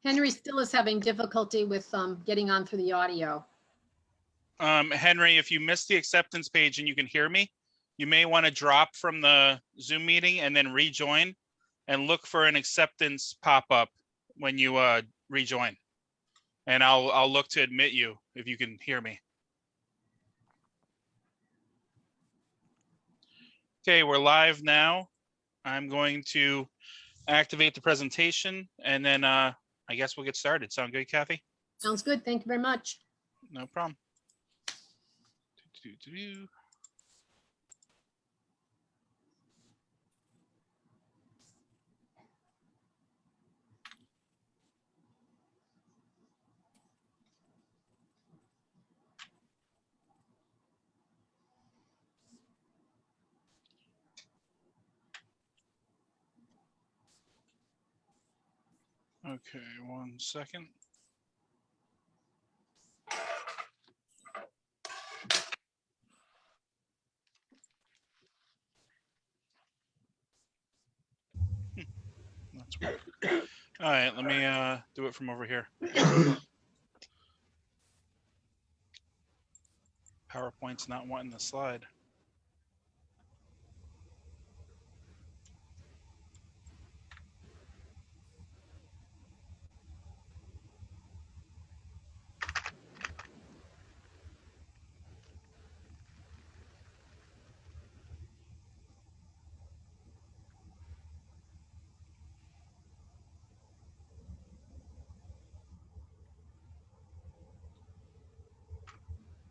Henry still is having difficulty with getting on through the audio. Henry, if you missed the acceptance page and you can hear me, you may want to drop from the Zoom meeting and then rejoin and look for an acceptance pop up when you rejoin. And I'll look to admit you if you can hear me. Okay, we're live now. I'm going to activate the presentation and then I guess we'll get started. Sound good, Kathy? Sounds good. Thank you very much. No problem. Okay, 1 second. That's weird. All right, let me do it from over here. PowerPoint's not wanting the slide.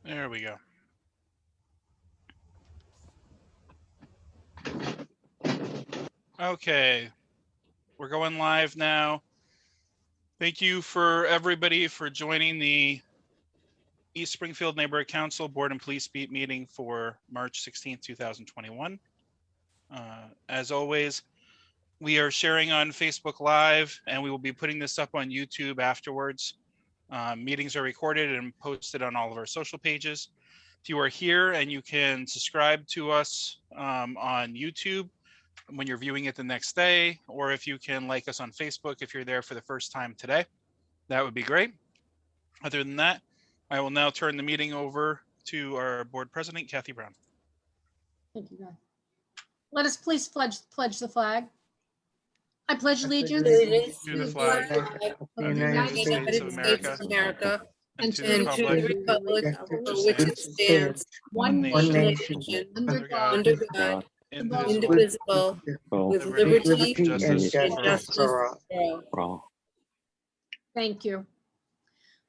There we go. Okay, we're going live now. Thank you for everybody for joining the East Springfield Neighborhood Council Board and Police Beat meeting for March 16th, 2021. As always, we are sharing on Facebook Live and we will be putting this up on YouTube afterwards. Meetings are recorded and posted on all of our social pages. If you are here and you can subscribe to us on YouTube when you're viewing it the next day, or if you can like us on Facebook if you're there for the first time today, that would be great. Other than that, I will now turn the meeting over to our board president, Kathy Brown. Thank you, God. Let us please pledge the flag. I pledge allegiance to the flag of the United States of America and to the republic for which it stands, one nation, under God, indivisible, with liberty and justice for all. Thank you.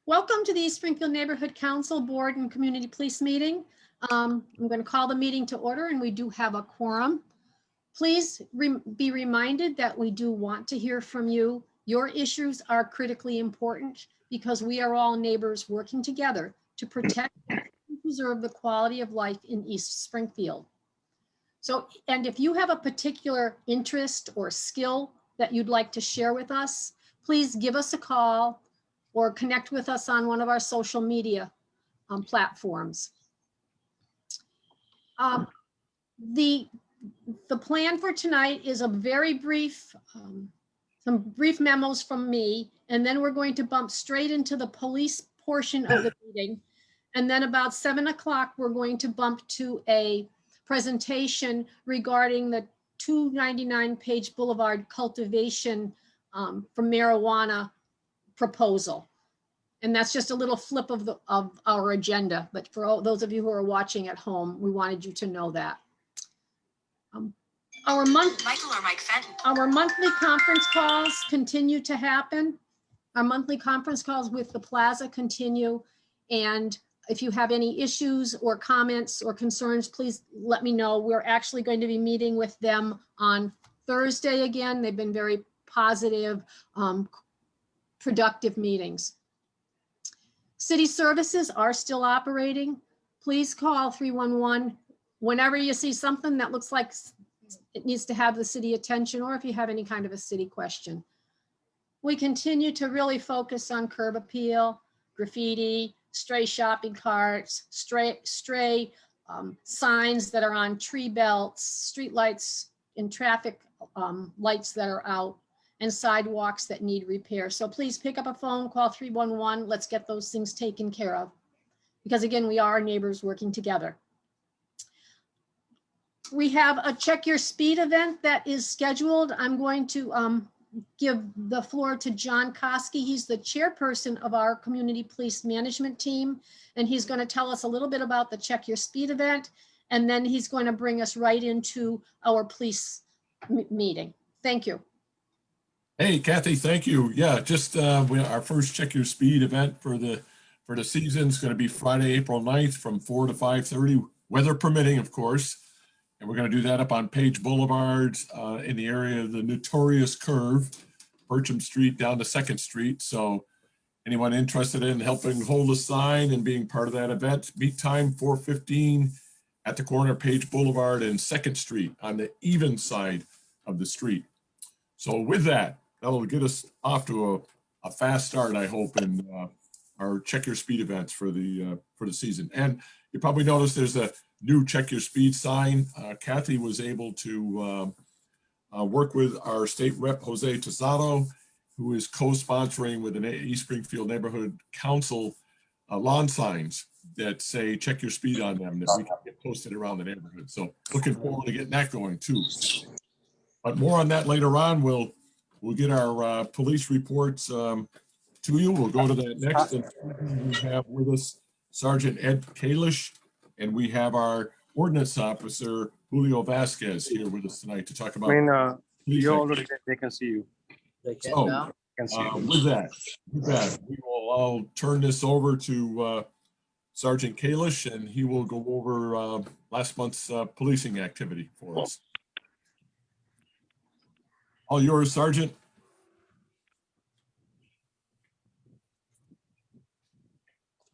Welcome to the East Springfield Neighborhood Council Board and Community Police meeting. I'm going to call the meeting to order and we do have a quorum. Please be reminded that we do want to hear from you. Your issues are critically important because we are all neighbors working together to protect and preserve the quality of life in East Springfield. So, and if you have a particular interest or skill that you'd like to share with us, please give us a call or connect with us on one of our social media platforms. The plan for tonight is a very brief, some brief memos from me, and then we're going to bump straight into the police portion of the meeting. And then about 7 o'clock, we're going to bump to a presentation regarding the 299-page Boulevard cultivation for marijuana proposal. And that's just a little flip of our agenda. But for all those of you who are watching at home, we wanted you to know that. Our monthly conference calls continue to happen. Our monthly conference calls with the plaza continue. And if you have any issues or comments or concerns, please let me know. We're actually going to be meeting with them on Thursday again. They've been very positive, productive meetings. City services are still operating. Please call 311 whenever you see something that looks like it needs to have the city attention, or if you have any kind of a city question. We continue to really focus on curb appeal, graffiti, stray shopping carts, stray signs that are on tree belts, street lights, and traffic lights that are out. and sidewalks that need repair. So please pick up a phone, call 311. Let's get those things taken care of. Because again, we are neighbors working together. We have a Check Your Speed event that is scheduled. I'm going to give the floor to John Koski. He's the chairperson of our community police management team, and he's going to tell us a little bit about the Check Your Speed event, and then he's going to bring us right into our police meeting. Thank you. Hey, Kathy, thank you. Yeah, just our first Check Your Speed event for the season is going to be Friday, April 9th from 4 to 5:30, weather permitting, of course. And we're going to do that up on Page Boulevard in the area of the notorious curve, Bircham Street down to 2nd Street. So anyone interested in helping hold a sign and being part of that event, meet time 4:15 at the corner of Page Boulevard and 2nd Street on the even side of the street. So with that, that'll get us off to a fast start, I hope, in our Check Your Speed events for the season. And you probably noticed there's a new Check Your Speed sign. Kathy was able to work with our state rep, Jose Tosado, who is co-sponsoring with the East Springfield Neighborhood Council lawn signs that say check your speed on them that we can get posted around the neighborhood. So looking forward to getting that going too. But more on that later on. We'll get our police reports to you. We'll go to that next. And we have with us Sergeant Ed Kalish, and we have our ordinance officer, Julio Vasquez, here with us tonight to talk about. You already, they can see you. They can So, now. Can see you. with that, we will all turn this over to Sergeant Kalish, and he will go over last month's policing activity for us. All yours, Sergeant.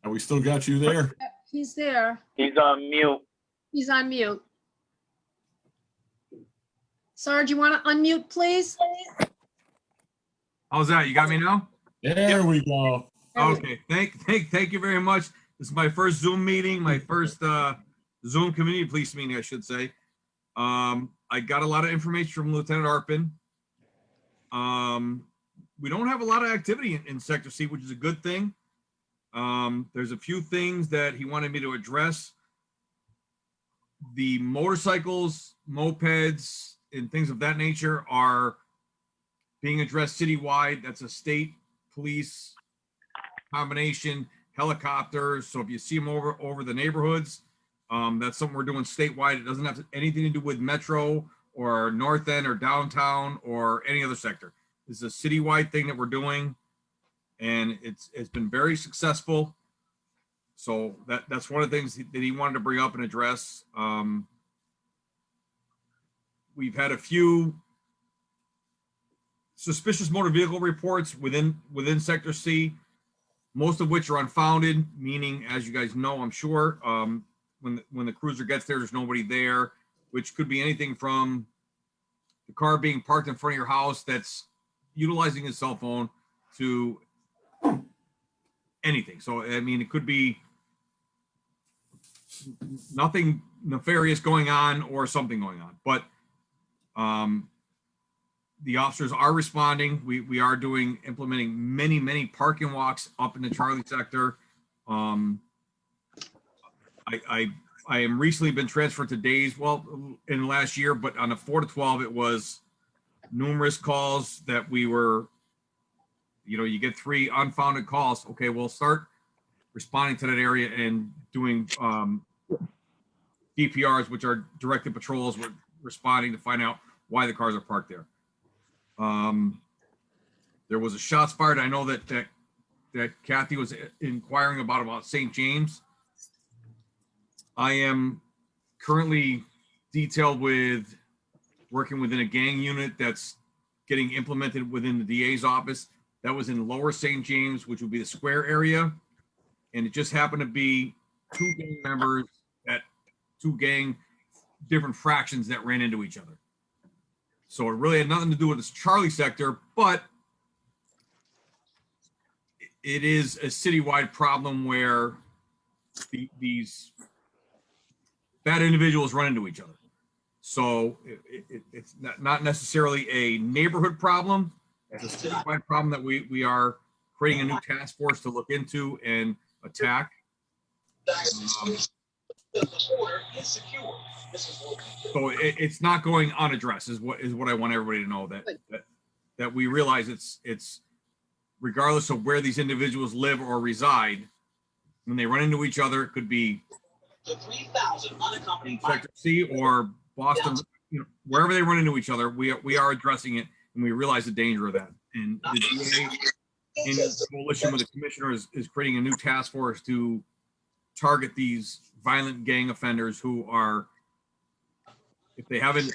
And we still got you there? He's there. He's on mute. He's on mute. Sarge, you want to unmute, please? How's that? You got me now? There we go. Okay. Thank you very much. This is my first Zoom meeting, my first Zoom community police meeting, I should say. I got a lot of information from Lieutenant Arpin. We don't have a lot of activity in Sector C, which is a good thing. There's a few things that he wanted me to address. The motorcycles, mopeds, and things of that nature are being addressed citywide. That's a state police combination, helicopters. So if you see them over the neighborhoods, that's something we're doing statewide. It doesn't have anything to do with Metro or North End or downtown or any other sector. This is a citywide thing that we're doing, and it's been very successful. So that's one of the things that he wanted to bring up and address. We've had a few suspicious motor vehicle reports within Sector C, most of which are unfounded, meaning, as you guys know, I'm sure, when the cruiser gets there, there's nobody there, which could be anything from the car being parked in front of your house that's utilizing his cell phone to anything. So, I mean, it could be nothing nefarious going on or something going on, but the officers are responding. We are implementing many parking walks up in the Charlie sector. I am recently been transferred to days, well, in the last year, but on a 4 to 12, it was numerous calls that we were, you get 3 unfounded calls. Okay, we'll start responding to that area and doing DPRs, which are directed patrols. We're responding to find out why the cars are parked there. There was a shots fired. I know that Kathy was inquiring about St. James. I am currently detailed with working within a gang unit that's getting implemented within the DA's office. That was in Lower St. James, which would be the square area. And it just happened to be 2 gang members at 2 gang different fractions that ran into each other. So it really had nothing to do with this Charlie sector, but it is a citywide problem where these bad individuals run into each other. So it's not necessarily a neighborhood problem, It's a citywide problem that we are creating a new task force to look into and attack. So it's not going unaddressed is what I want everybody to know, that we realize it's regardless of where these individuals live or reside, when they run into each other, it could be in Sector C or Boston, wherever they run into each other, we are addressing it, and we realize the danger of that. And the DA, in coalition with the commissioner, is creating a new task force to target these violent gang offenders who are, if they haven't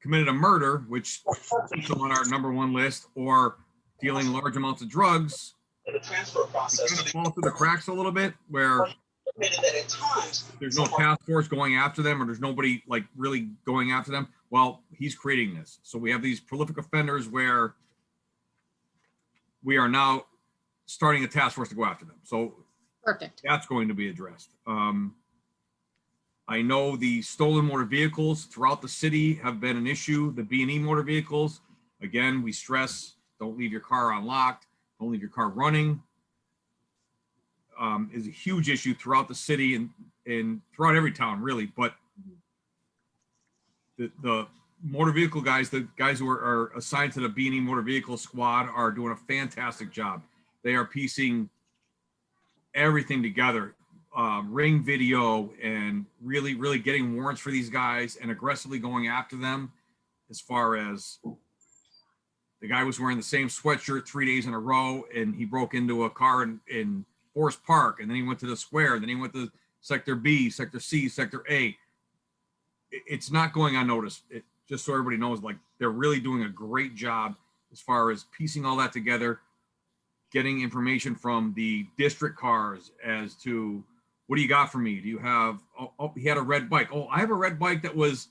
committed a murder, which puts them on our #1 list, or dealing large amounts of drugs, it kind of falls through the cracks a little bit, where there's no task force going after them, or there's nobody like really going after them. Well, he's creating this. So we have these prolific offenders where we are now starting a task force to go after them. So Perfect. that's going to be addressed. I know the stolen motor vehicles throughout the city have been an issue. The B&E motor vehicles, again, we stress, don't leave your car unlocked, don't leave your car running, is a huge issue throughout the city and throughout every town, really. But the motor vehicle guys, the guys who are assigned to the B&E motor vehicle squad, are doing a fantastic job. They are piecing everything together. Ring video, and really getting warrants for these guys and aggressively going after them. As far as the guy was wearing the same sweatshirt 3 days in a row, and he broke into a car in Forest Park, and then he went to the square, then he went to Sector B, Sector C, Sector A. It's not going unnoticed. Just so everybody knows, like, they're really doing a great job as far as piecing all that together, getting information from the district cars as to, what do you got for me? Do you have, oh, he had a red bike. Oh, I have a red bike that was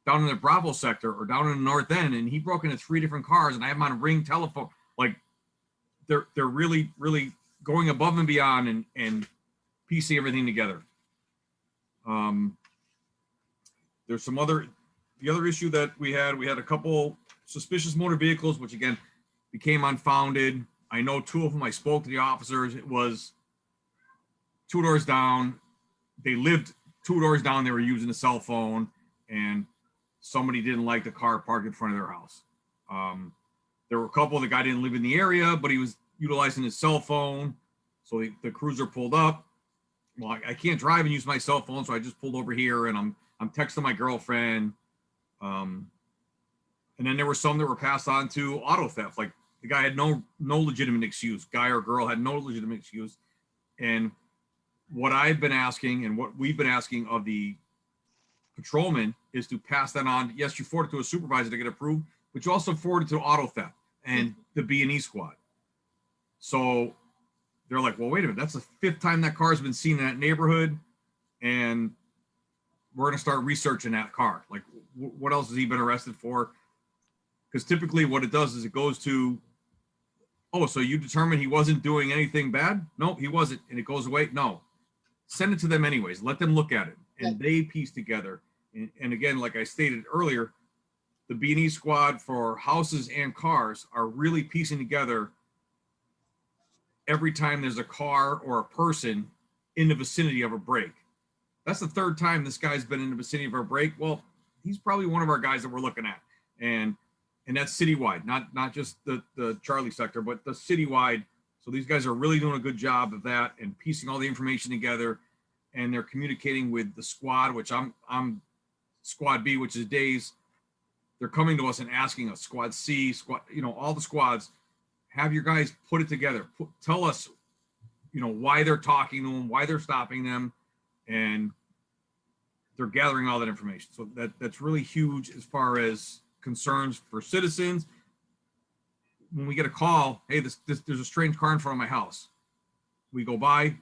down in the Bravo sector or down in the North End, and he broke into 3 different cars, and I have him on a Ring telephone. Like, they're really going above and beyond and piecing everything together. There's the other issue that we had a couple suspicious motor vehicles, which again became unfounded. I know 2 of them, I spoke to the officers. It was 2 doors down. They lived 2 doors down. They were using a cell phone, and somebody didn't like the car parked in front of their house. There were a couple, the guy didn't live in the area, but he was utilizing his cell phone. So the cruiser pulled up. Well, I can't drive and use my cell phone, so I just pulled over here, and I'm texting my girlfriend. And then there were some that were passed on to auto theft. Like, the guy had no legitimate excuse. Guy or girl had no legitimate excuse. And what I've been asking, and what we've been asking of the patrolman, is to pass that on. Yes, you forward it to a supervisor to get approved, but you also forward it to auto theft and the B&E squad. So they're like, well, wait a minute, that's the 5th time that car's been seen in that neighborhood, and we're going to start researching that car. Like, what else has he been arrested for? Because typically what it does is it goes to, oh, so you determined he wasn't doing anything bad? No, he wasn't. And it goes away? No. Send it to them anyways. Let them look at it. And they piece together. And again, like I stated earlier, the B&E squad for houses and cars are really piecing together every time there's a car or a person in the vicinity of a break. That's the 3rd time this guy's been in the vicinity of our break. Well, he's probably one of our guys that we're looking at. And that's citywide, not just the Charlie sector, but the citywide. So these guys are really doing a good job of that and piecing all the information together. And they're communicating with the squad, which I'm squad B, which is Days. They're coming to us and asking us, squad C, squad, all the squads, have your guys put it together. Tell us, why they're talking to them, why they're stopping them, and they're gathering all that information. So that's really huge as far as concerns for citizens. When we get a call, hey, there's a strange car in front of my house. We go by,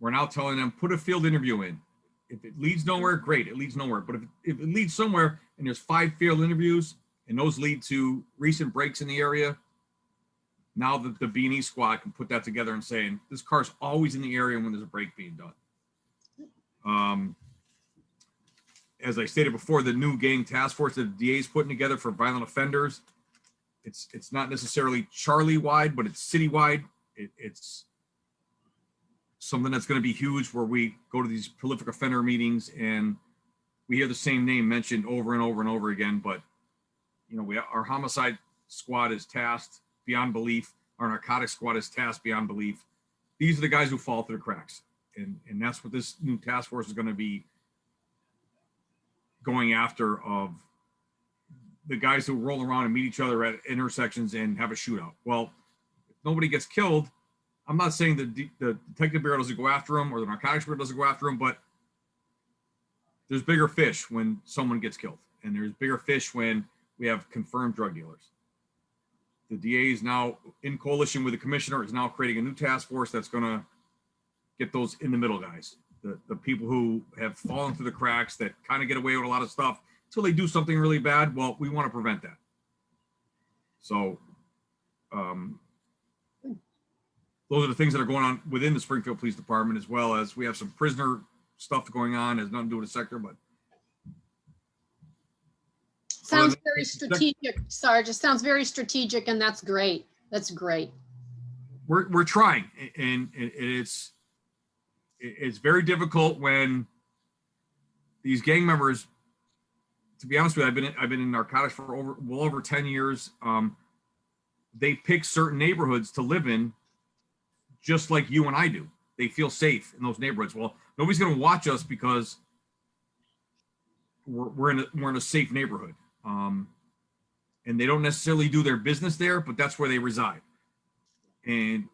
we're now telling them, put a field interview in. If it leads nowhere, great, it leads nowhere. But if it leads somewhere and there's 5 field interviews and those lead to recent breaks in the area, now that the B&E squad can put that together and saying, this car's always in the area when there's a break being done. As I stated before, the new gang task force that the DA is putting together for violent offenders, It's not necessarily Charlie wide, but it's citywide. It's something that's going to be huge, where we go to these prolific offender meetings and we hear the same name mentioned over and over and over again. But our homicide squad is tasked beyond belief. Our narcotics squad is tasked beyond belief. These are the guys who fall through the cracks, and that's what this new task force is going to be going after, of the guys who roll around and meet each other at intersections and have a shootout. Well, if nobody gets killed, I'm not saying the detective bureau doesn't go after them or the narcotics bureau doesn't go after them, but there's bigger fish when someone gets killed, and there's bigger fish when we have confirmed drug dealers. The DA is now, in coalition with the commissioner, is now creating a new task force that's going to get those in the middle guys, the people who have fallen through the cracks, that kind of get away with a lot of stuff until they do something really bad. Well, we want to prevent that. So those are the things that are going on within the Springfield Police Department, as well as we have some prisoner stuff going on. Has nothing to do with the sector, but Sounds very strategic, Sarge. It sounds very strategic, and that's great. That's great. We're trying, and it's very difficult when these gang members. To be honest with you, I've been in narcotics for over 10 years. They pick certain neighborhoods to live in, just like you and I do. They feel safe in those neighborhoods. Well, nobody's going to watch us because we're in a safe neighborhood. And they don't necessarily do their business there, but that's where they reside. And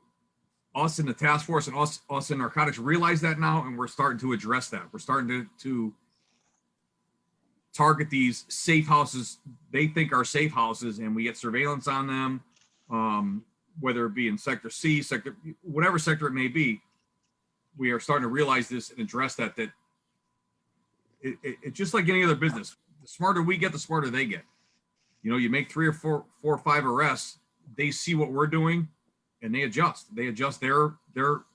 us in the task force and us in narcotics realize that now, and we're starting to address that. We're starting to target these safe houses they think are safe houses, and we get surveillance on them, whether it be in sector C, whatever sector it may be. We are starting to realize this and address that it's just like any other business. The smarter we get, the smarter they get. You make 3 or 4 or 5 arrests, they see what we're doing and they adjust. They adjust their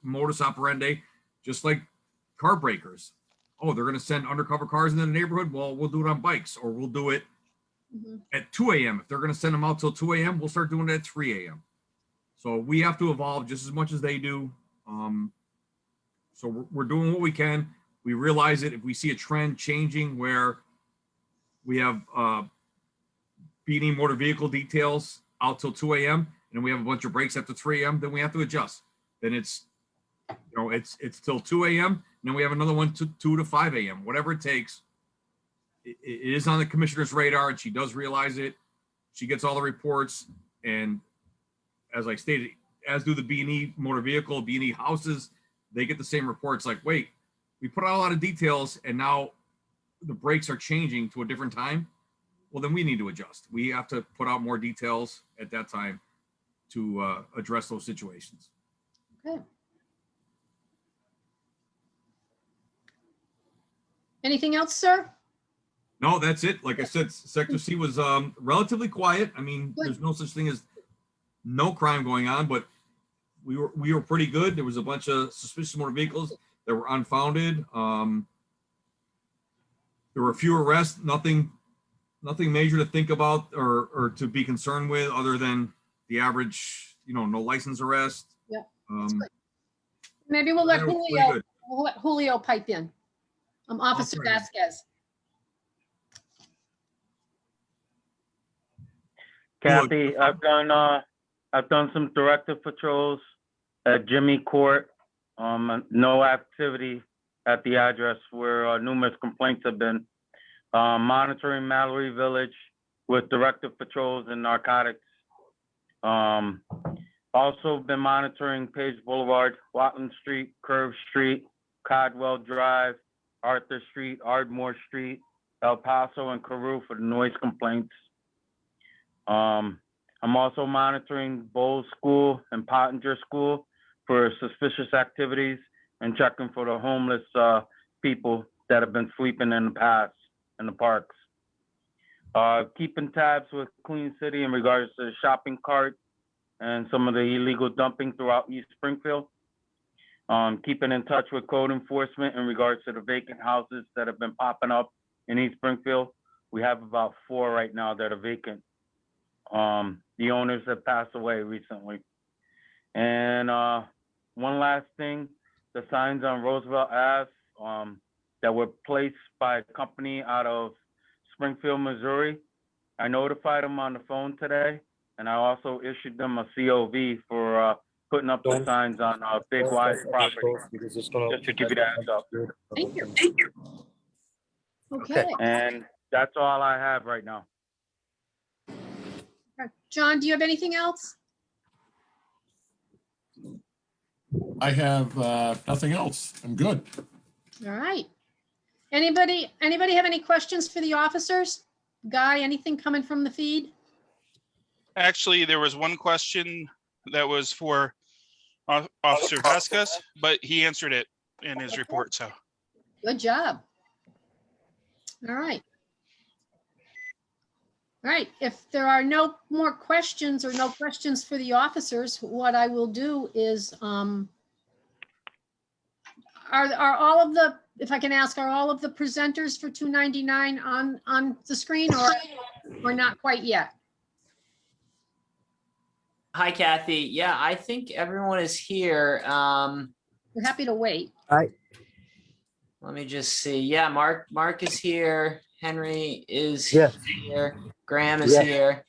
modus operandi, just like car breakers. Oh, they're going to send undercover cars into the neighborhood. Well, we'll do it on bikes, or we'll do it at 2 a.m. If they're going to send them out till 2 a.m., we'll start doing it at 3 a.m. So we have to evolve just as much as they do. So we're doing what we can. We realize it. If we see a trend changing where we have beating motor vehicle details out till 2 a.m. and we have a bunch of breaks after 3 a.m., then we have to adjust. Then it's till 2 a.m. and then we have another one to 2 to 5 a.m. Whatever it takes. It is on the commissioner's radar, and she does realize it. She gets all the reports, and as I stated, as do the B&E motor vehicle, B&E houses, they get the same reports. Like, wait, we put out a lot of details, and now the breaks are changing to a different time. Well, then we need to adjust. We have to put out more details at that time to address those situations. Okay. Anything else, sir? No, that's it. Like I said, Sector C was relatively quiet. I mean, there's no such thing as no crime going on, but we were pretty good. There was a bunch of suspicious motor vehicles that were unfounded. There were a few arrests, nothing major to think about or to be concerned with, other than the average, no license arrest. Yeah. Maybe we'll let Julio pipe in. Officer Vasquez. Kathy, I've done some directive patrols at Jimmy Court. No activity at the address where numerous complaints have been. Monitoring Mallory Village with directive patrols and narcotics. Also been monitoring Page Boulevard, Watland Street, Curve Street, Codwell Drive, Arthur Street, Ardmore Street, El Paso, and Carew for the noise complaints. I'm also monitoring Bowles School and Pottinger School for suspicious activities and checking for the homeless people that have been sleeping in the past in the parks. Keeping tabs with Queen City in regards to the shopping cart and some of the illegal dumping throughout East Springfield. Keeping in touch with code enforcement in regards to the vacant houses that have been popping up in East Springfield. We have about 4 right now that are vacant. the owners have passed away recently. And one last thing, the signs on Roosevelt Ave that were placed by a company out of Springfield, Missouri. I notified them on the phone today, and I also issued them a COV for putting up the signs on Big Wise property, just to give you the heads up. Thank you. Okay. And that's all I have right now. John, do you have anything else? I have nothing else. I'm good. All right. Anybody have any questions for the officers? Guy, anything coming from the feed? Actually, there was one question that was for Officer Vasquez, but he answered it in his report, so. Good job. All right. All right, if there are no more questions or no questions for the officers, what I will do is, are all of the, if I can ask, are all of the presenters for 299 on the screen or not quite yet? Hi, Kathy. Yeah, I think everyone is here. We're happy to wait. Let me just see. Yeah, Mark is here. Henry is Yes. here. Graham is Yes. here.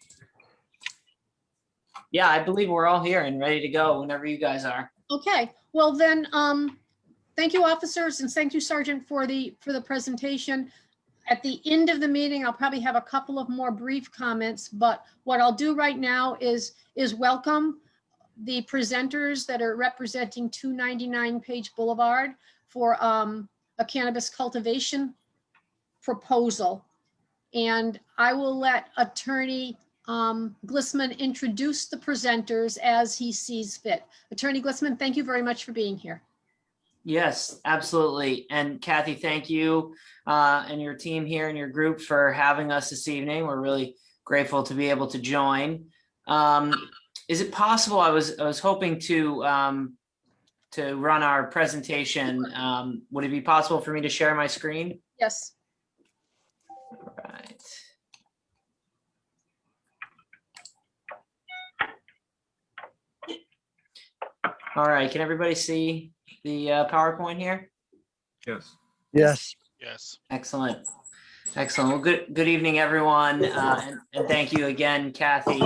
Yeah, I believe we're all here and ready to go whenever you guys are. Okay, well then, thank you, officers, and thank you, Sergeant, for the presentation. At the end of the meeting, I'll probably have a couple of more brief comments, but what I'll do right now is welcome the presenters that are representing 299 Page Boulevard for a cannabis cultivation proposal. And I will let Attorney Glissman introduce the presenters as he sees fit. Attorney Glissman, thank you very much for being here. Yes, absolutely. And Kathy, thank you and your team here and your group for having us this evening. We're really grateful to be able to join. Is it possible? I was hoping to run our presentation. Would it be possible for me to share my screen? Yes. All right. All right, can everybody see the PowerPoint here? Yes. Yes. Yes. Excellent. Excellent. Well, good evening, everyone. And thank you again, Kathy,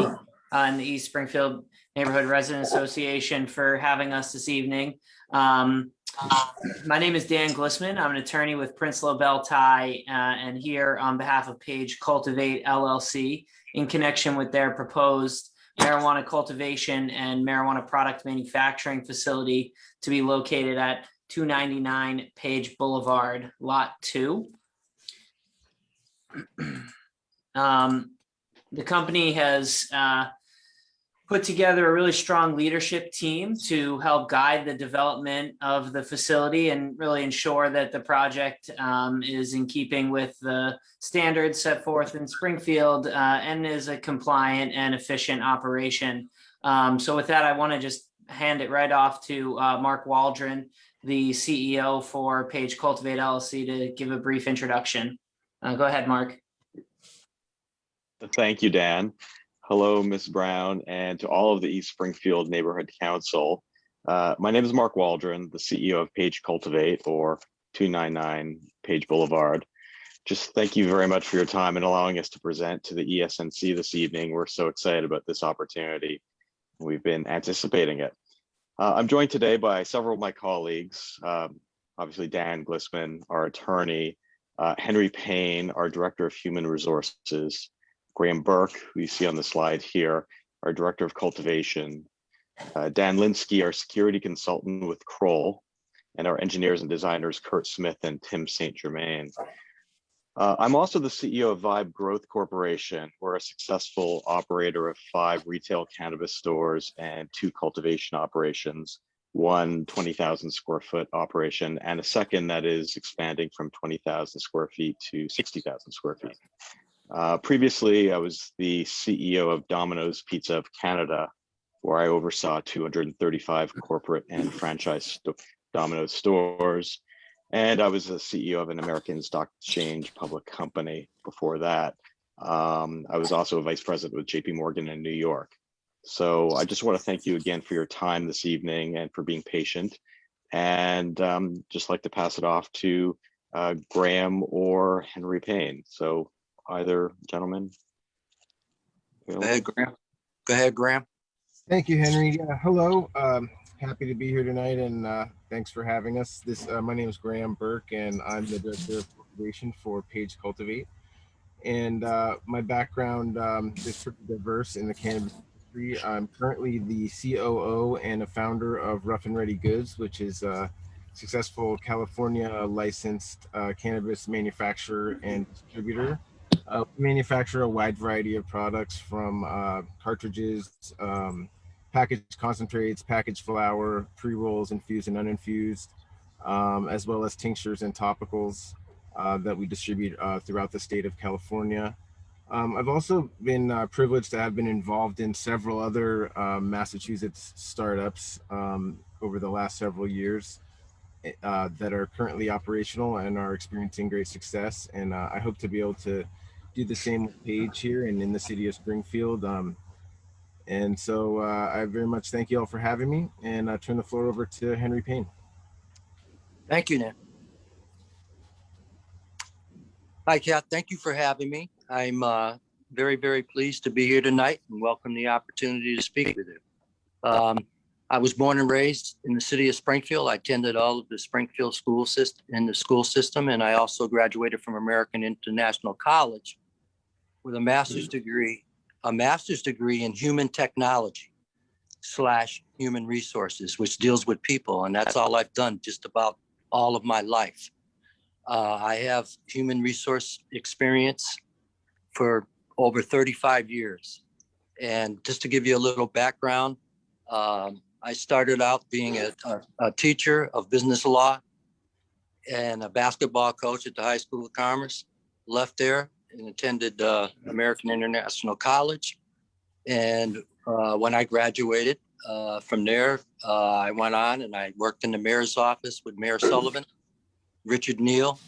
and the East Springfield Neighborhood Resident Association for having us this evening. My name is Dan Glissman. I'm an attorney with Prince LaBelle Tie, and here on behalf of Page Cultivate LLC in connection with their proposed marijuana cultivation and marijuana product manufacturing facility to be located at 299 Page Boulevard, Lot 2. The company has put together a really strong leadership team to help guide the development of the facility and really ensure that the project is in keeping with the standards set forth in Springfield and is a compliant and efficient operation. So with that, I want to just hand it right off to Mark Waldron, the CEO for Page Cultivate LLC, to give a brief introduction. Go ahead, Mark. Thank you, Dan. Hello, Ms. Brown, and to all of the East Springfield Neighborhood Council. My name is Mark Waldron, the CEO of Page Cultivate, or 299 Page Boulevard. Just thank you very much for your time and allowing us to present to the ESNC this evening. We're so excited about this opportunity. We've been anticipating it. I'm joined today by several of my colleagues, obviously Dan Glissman, our attorney, Henry Payne, our Director of Human Resources, Graham Burke, who you see on the slide here, our Director of Cultivation, Dan Linsky, our Security Consultant with Kroll, and our engineers and designers, Kurt Smith and Tim St. Germain. I'm also the CEO of Vibe Growth Corporation. We're a successful operator of 5 retail cannabis stores and 2 cultivation operations, one 20,000 square foot operation, and a second that is expanding from 20,000 square feet to 60,000 square feet. Previously, I was the CEO of Domino's Pizza of Canada, where I oversaw 235 corporate and franchise Domino's stores. And I was the CEO of an American Stock Exchange public company before that. I was also a vice president with JP Morgan in New York. So I just want to thank you again for your time this evening and for being patient. And just like to pass it off to Graham or Henry Payne. So either gentleman. Go ahead, Graham. Go ahead, Graham. Thank you, Henry. Hello. Happy to be here tonight, and thanks for having us. My name is Graham Burke, and I'm the director of cultivation for Page Cultivate. And my background is pretty diverse in the cannabis industry. I'm currently the COO and a founder of Rough and Ready Goods, which is a successful California licensed cannabis manufacturer and distributor. We manufacture a wide variety of products from cartridges, packaged concentrates, packaged flower, pre-rolls, infused and uninfused, as well as tinctures and topicals that we distribute throughout the state of California. I've also been privileged to have been involved in several other Massachusetts startups over the last several years that are currently operational and are experiencing great success. And I hope to be able to do the same with Page here and in the city of Springfield. And so I very much thank you all for having me, and I turn the floor over to Henry Payne. Thank you, Nick. Hi, Kath. Thank you for having me. I'm very, very pleased to be here tonight and welcome the opportunity to speak with you. I was born and raised in the city of Springfield. I attended all of the Springfield school system, and I also graduated from American International College with a master's degree in human technology / human resources, which deals with people. And that's all I've done just about all of my life. I have human resource experience for over 35 years. And just to give you a little background, I started out being a teacher of business law and a basketball coach at the High School of Commerce. Left there and attended American International College. And when I graduated from there, I went on and I worked in the mayor's office with Mayor Sullivan, Richard Neal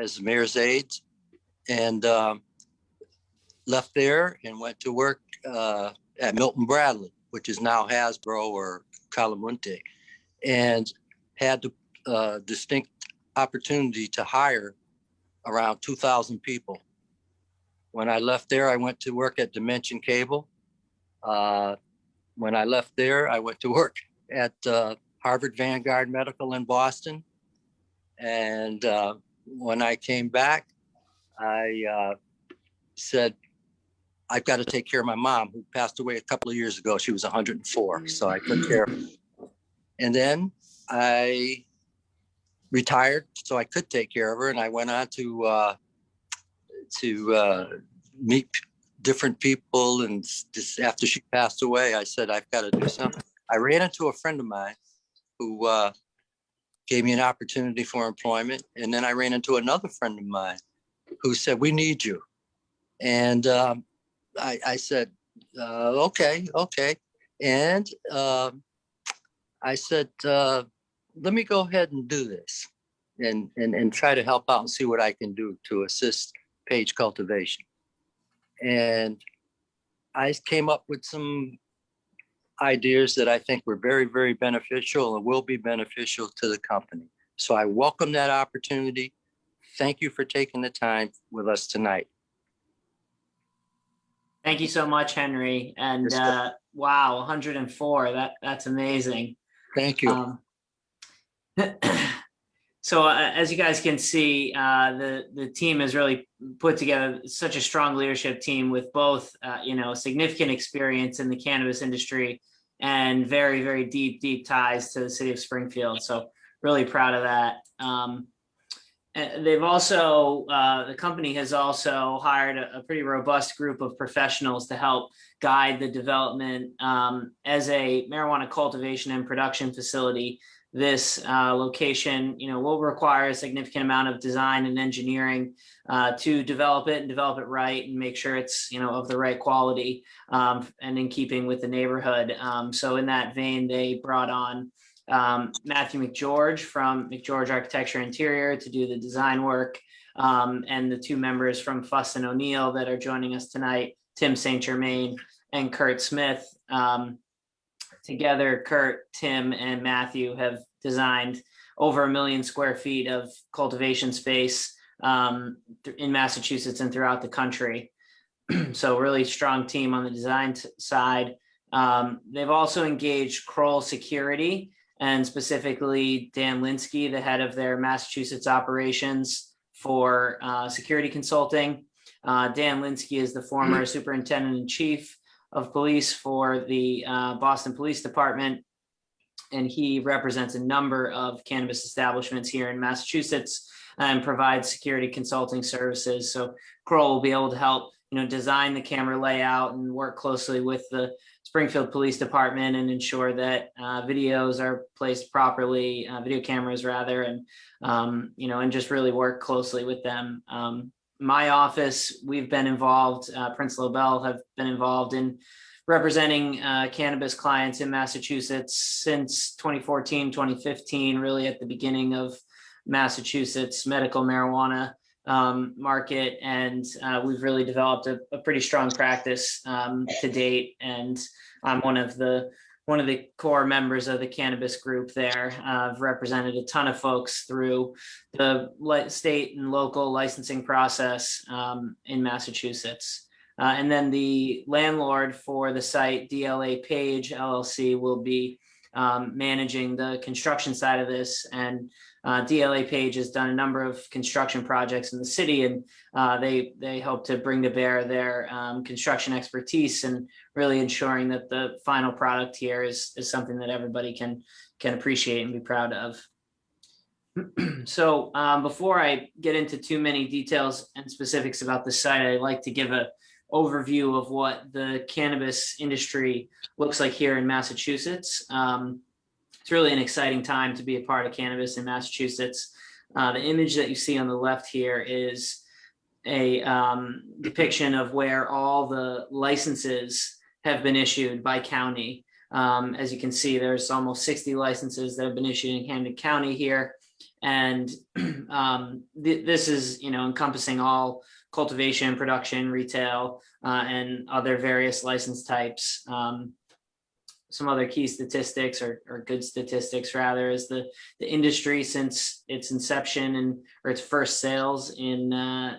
as mayor's aides, and left there and went to work at Milton Bradley, which is now Hasbro or Calamunte, and had the distinct opportunity to hire around 2,000 people. When I left there, I went to work at Dimension Cable. When I left there, I went to work at Harvard Vanguard Medical in Boston. And when I came back, I said, I've got to take care of my mom, who passed away a couple of years ago. She was 104, so I took care of her. And then I retired so I could take care of her, and I went on to meet different people. And just after she passed away, I said, I've got to do something. I ran into a friend of mine who gave me an opportunity for employment. And then I ran into another friend of mine who said, we need you. And I said, okay. And I said, let me go ahead and do this and try to help out and see what I can do to assist Page Cultivation. And I came up with some ideas that I think were very, very beneficial and will be beneficial to the company. So I welcome that opportunity. Thank you for taking the time with us tonight. Thank you so much, Henry. And wow, 104, that's amazing. Thank you. So as you guys can see, the team has really put together such a strong leadership team with both, significant experience in the cannabis industry and very, very deep ties to the city of Springfield. So really proud of that. They've also, the company has also hired a pretty robust group of professionals to help guide the development. As a marijuana cultivation and production facility, this location, will require a significant amount of design and engineering to develop it and develop it right and make sure it's, of the right quality and in keeping with the neighborhood. So in that vein, they brought on Matthew McGeorge from McGeorge Architecture Interior to do the design work. and the two members from Fuss and O'Neill that are joining us tonight, Tim St. Germain and Kurt Smith. Together, Kurt, Tim, and Matthew have designed over 1 million square feet of cultivation space in Massachusetts and throughout the country. So really strong team on the design side. They've also engaged Kroll Security, and specifically Dan Linsky, the head of their Massachusetts operations, for security consulting. Dan Linsky is the former superintendent in chief of police for the Boston Police Department, and he represents a number of cannabis establishments here in Massachusetts and provides security consulting services. So Kroll will be able to help, design the camera layout and work closely with the Springfield Police Department and ensure that videos are placed properly, video cameras rather, and and just really work closely with them. My office, we've been involved, Prince Lobel have been involved in representing cannabis clients in Massachusetts since 2014, 2015, really at the beginning of Massachusetts medical marijuana market. And we've really developed a pretty strong practice to date. And I'm one of the core members of the cannabis group there. I've represented a ton of folks through the state and local licensing process in Massachusetts. And then the landlord for the site, DLA Page LLC, will be managing the construction side of this. And DLA Page has done a number of construction projects in the city, and they hope to bring to bear their construction expertise and really ensuring that the final product here is something that everybody can appreciate and be proud of. So before I get into too many details and specifics about the site, I'd like to give an overview of what the cannabis industry looks like here in Massachusetts. It's really an exciting time to be a part of cannabis in Massachusetts. The image that you see on the left here is a depiction of where all the licenses have been issued by county. As you can see, there's almost 60 licenses that have been issued in Camden County here. And this is, encompassing all cultivation, production, retail, and other various license types. Some other key statistics or good statistics rather is the industry since its inception or its first sales in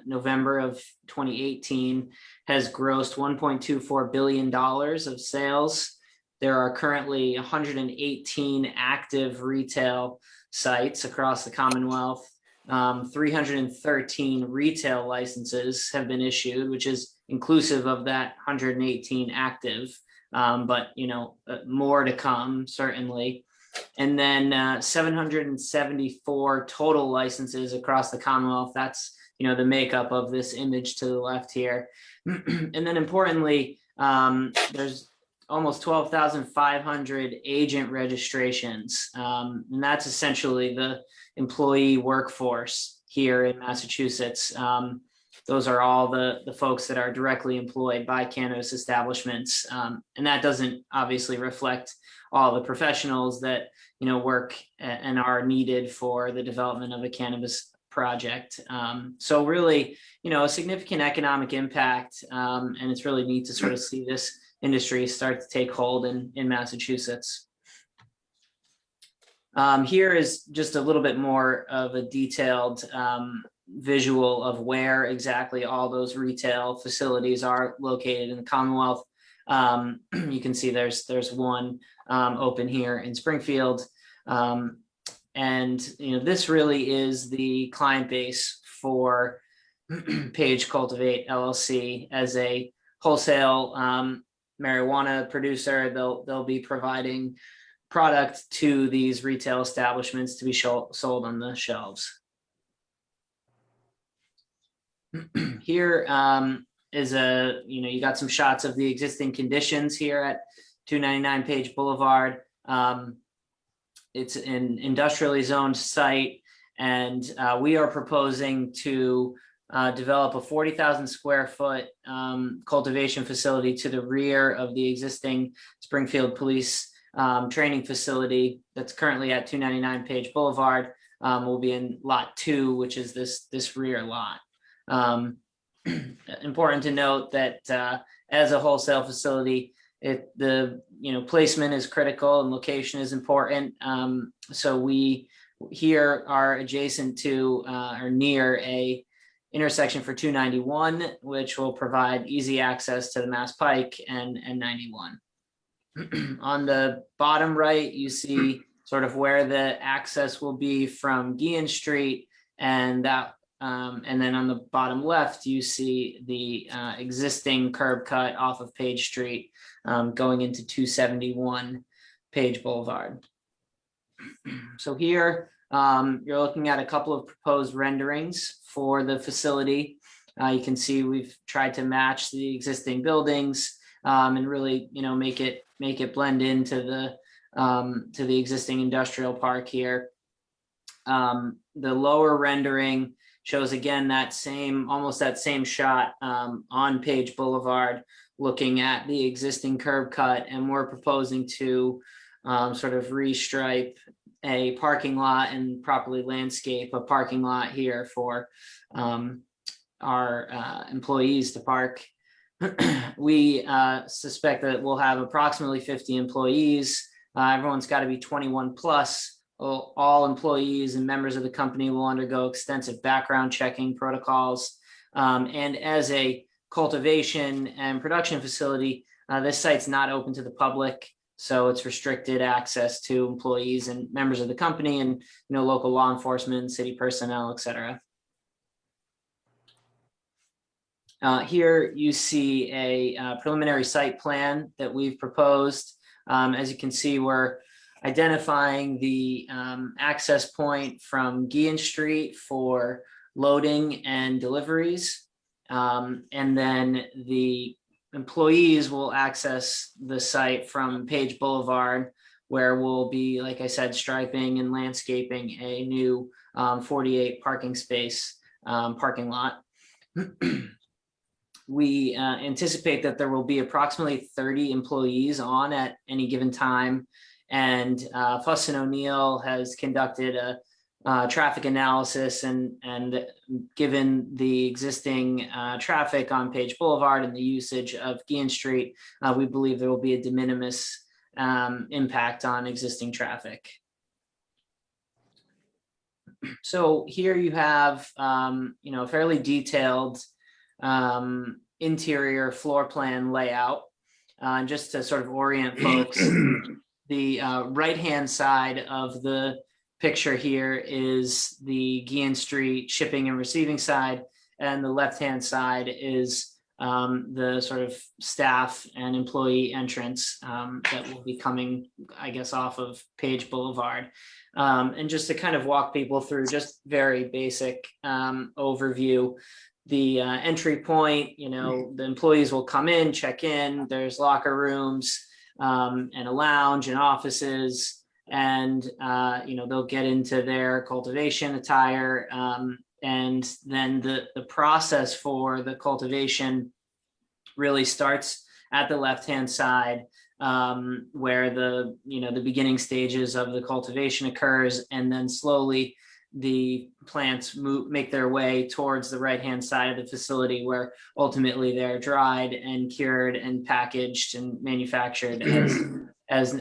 November of 2018 has grossed $1.24 billion of sales. There are currently 118 active retail sites across the Commonwealth. 313 retail licenses have been issued, which is inclusive of that 118 active. But more to come, certainly. And then 774 total licenses across the Commonwealth. That's, the makeup of this image to the left here. And then importantly, there's almost 12,500 agent registrations. And that's essentially the employee workforce here in Massachusetts. Those are all the folks that are directly employed by cannabis establishments. And that doesn't obviously reflect all the professionals that, work and are needed for the development of a cannabis project. So really, a significant economic impact. And it's really neat to sort of see this industry start to take hold in Massachusetts. Here is just a little bit more of a detailed visual of where exactly all those retail facilities are located in the Commonwealth. You can see there's one open here in Springfield. And this really is the client base for Page Cultivate LLC as a wholesale marijuana producer. They'll be providing product to these retail establishments to be sold on the shelves. Here is you got some shots of the existing conditions here at 299 Page Boulevard. It's an industrially zoned site, and we are proposing to develop a 40,000 square foot cultivation facility to the rear of the existing Springfield Police training facility that's currently at 299 Page Boulevard. will be in lot 2, which is this rear lot. Important to note that as a wholesale facility, the placement is critical and location is important. So we here are adjacent to or near a intersection for 291, which will provide easy access to the Mass Pike and 91. On the bottom right, you see sort of where the access will be from Guillen Street, and that and then on the bottom left, you see the existing curb cut off of Page Street going into 271 Page Boulevard. So here you're looking at a couple of proposed renderings for the facility. You can see we've tried to match the existing buildings and really, make it blend into the existing industrial park here. The lower rendering shows again almost that same shot on Page Boulevard, looking at the existing curb cut, and we're proposing to sort of restripe a parking lot and properly landscape a parking lot here for our employees to park. We suspect that we'll have approximately 50 employees. Everyone's got to be 21 plus. All employees and members of the company will undergo extensive background checking protocols. And as a cultivation and production facility, this site's not open to the public, so it's restricted access to employees and members of the company and local law enforcement, city personnel, etc. Here you see a preliminary site plan that we've proposed. As you can see, we're identifying the access point from Guillen Street for loading and deliveries. And then the employees will access the site from Page Boulevard, where we'll be, like I said, striping and landscaping a new 48 parking space parking lot. We anticipate that there will be approximately 30 employees on at any given time. And Fuss and O'Neill has conducted a traffic analysis, and given the existing traffic on Page Boulevard and the usage of Guillen Street, we believe there will be a de minimis impact on existing traffic. So here you have a fairly detailed interior floor plan layout. Just to sort of orient folks, the right-hand side of the picture here is the Guillen Street shipping and receiving side, and the left-hand side is the sort of staff and employee entrance that will be coming, I guess, off of Page Boulevard. And just to kind of walk people through just very basic overview, the entry point, the employees will come in, check in, there's locker rooms and a lounge and offices, and they'll get into their cultivation attire, and then the process for the cultivation really starts at the left-hand side, where the beginning stages of the cultivation occurs, and then slowly the plants make their way towards the right-hand side of the facility, where ultimately they're dried and cured and packaged and manufactured as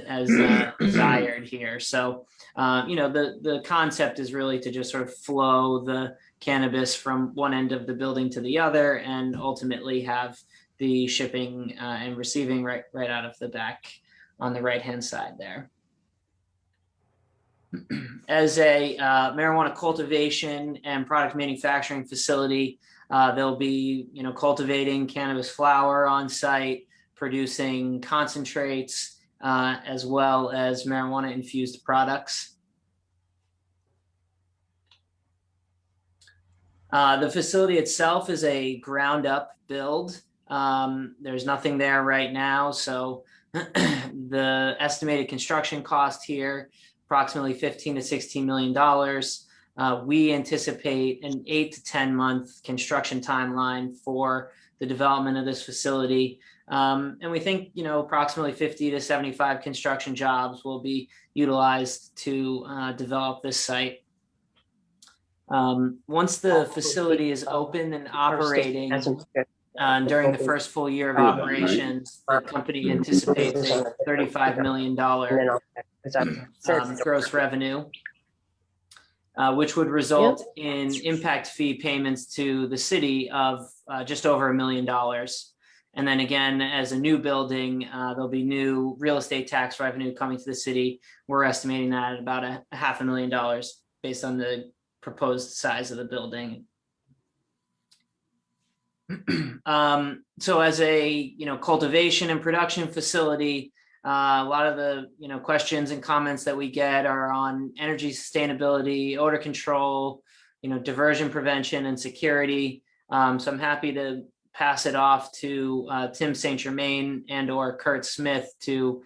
desired here. So, the concept is really to just sort of flow the cannabis from one end of the building to the other, and ultimately have the shipping and receiving right out of the back on the right-hand side there. As a marijuana cultivation and product manufacturing facility, they'll be, cultivating cannabis flower on site, producing concentrates, as well as marijuana infused products. The facility itself is a ground up build. There's nothing there right now, so the estimated construction cost here, approximately $15 to $16 million. We anticipate an 8 to 10 month construction timeline for the development of this facility. And we think, approximately 50 to 75 construction jobs will be utilized to develop this site. Once the facility is open and operating, during the first full year of operations, the company anticipates a $35 million gross revenue, which would result in impact fee payments to the city of just over $1 million. And then again, as a new building, there'll be new real estate tax revenue coming to the city. We're estimating that at about a $500,000 based on the proposed size of the building. So as a cultivation and production facility, a lot of the questions and comments that we get are on energy sustainability, odor control, diversion prevention and security. So I'm happy to pass it off to Tim St. Germain and or Kurt Smith to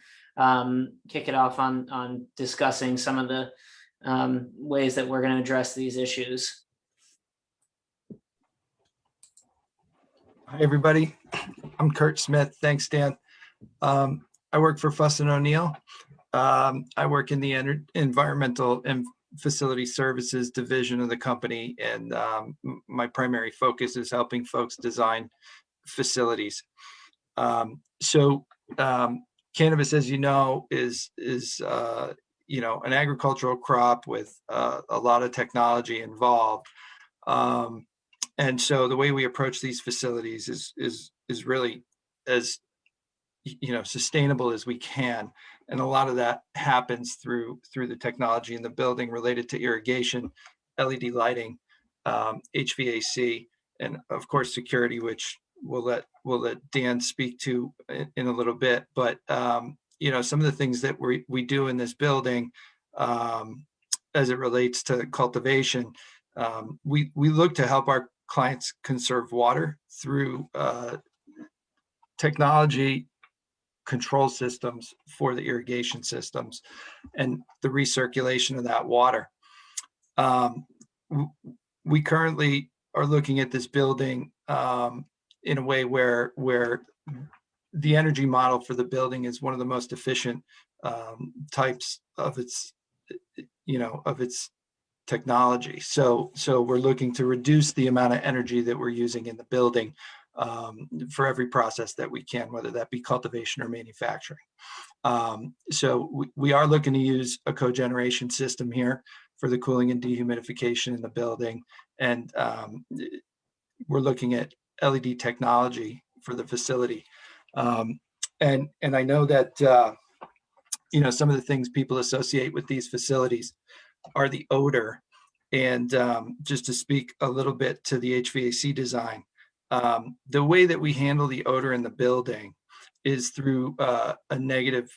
kick it off on discussing some of the ways that we're going to address these issues. Hi, everybody. I'm Kurt Smith. Thanks, Dan. I work for Fuss & O'Neill. I work in the Environmental and Facility Services division of the company, and my primary focus is helping folks design facilities. Cannabis, as you know, is an agricultural crop with a lot of technology involved. And so the way we approach these facilities is really as sustainable as we can, and a lot of that happens through the technology in the building related to irrigation, LED lighting, HVAC, and of course security, which we'll let Dan speak to in a little bit. But some of the things that we do in this building as it relates to cultivation, we look to help our clients conserve water through technology control systems for the irrigation systems and the recirculation of that water. We currently are looking at this building in a way where the energy model for the building is one of the most efficient types of its technology. So we're looking to reduce the amount of energy that we're using in the building for every process that we can, whether that be cultivation or manufacturing. So we are looking to use a cogeneration system here for the cooling and dehumidification in the building. And we're looking at LED technology for the facility. And I know that, some of the things people associate with these facilities are the odor. And just to speak a little bit to the HVAC design, the way that we handle the odor in the building is through a negative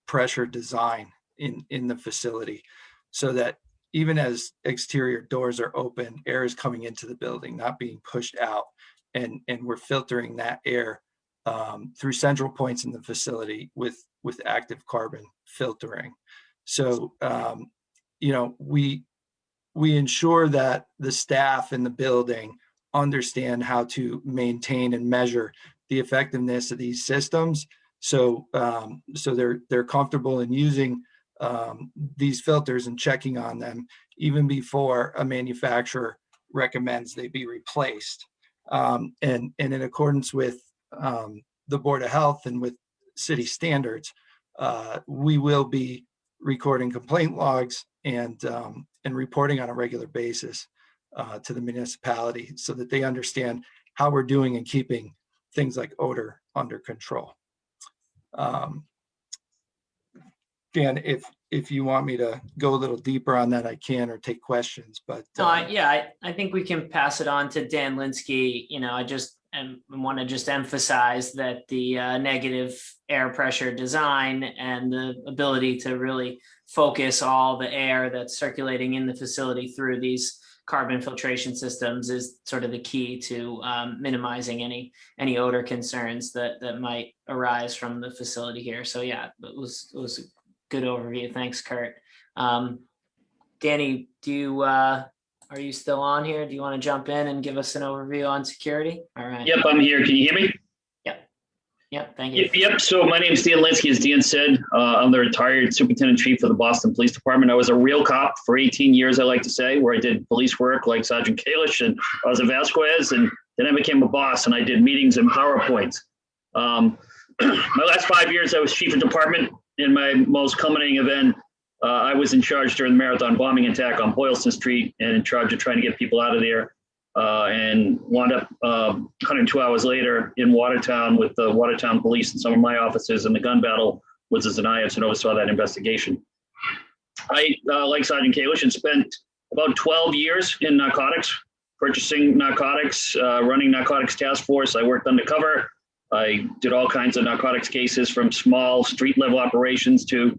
pressure design in the facility, so that even as exterior doors are open, air is coming into the building, not being pushed out. And we're filtering that air through central points in the facility with active carbon filtering. So, we ensure that the staff in the building understand how to maintain and measure the effectiveness of these systems. So they're comfortable in using these filters and checking on them even before a manufacturer recommends they be replaced. And in accordance with the Board of Health and with city standards, we will be recording complaint logs and reporting on a regular basis to the municipality, so that they understand how we're doing in keeping things like odor under control. Dan, if you want me to go a little deeper on that, I can, or take questions. But no, I think we can pass it on to Dan Linsky. I just want to just emphasize that the negative air pressure design and the ability to really focus all the air that's circulating in the facility through these carbon filtration systems is sort of the key to minimizing any odor concerns that might arise from the facility here. So yeah, it was a good overview. Thanks, Kurt. Danny, are you still on here? Do you want to jump in and give us an overview on security? All right. Yep, I'm here. Can you hear me? Yep. Yep, thank you. Yep. So my name is Dan Linsky, as Dan said. I'm the retired superintendent chief for the Boston Police Department. I was a real cop for 18 years, I like to say, where I did police work like Sergeant Kalish and I was a Vasquez, and then I became a boss and I did meetings and PowerPoints. My last 5 years, I was chief of department. In my most culminating event, I was in charge during the marathon bombing attack on Boylston Street and in charge of trying to get people out of there. And wound up 102 hours later in Watertown with the Watertown police and some of my officers, and the gun battle was as an IS and oversaw that investigation. I, like Sergeant Kalish, had spent about 12 years in narcotics, purchasing narcotics, running narcotics task force. I worked undercover. I did all kinds of narcotics cases, from small street level operations to,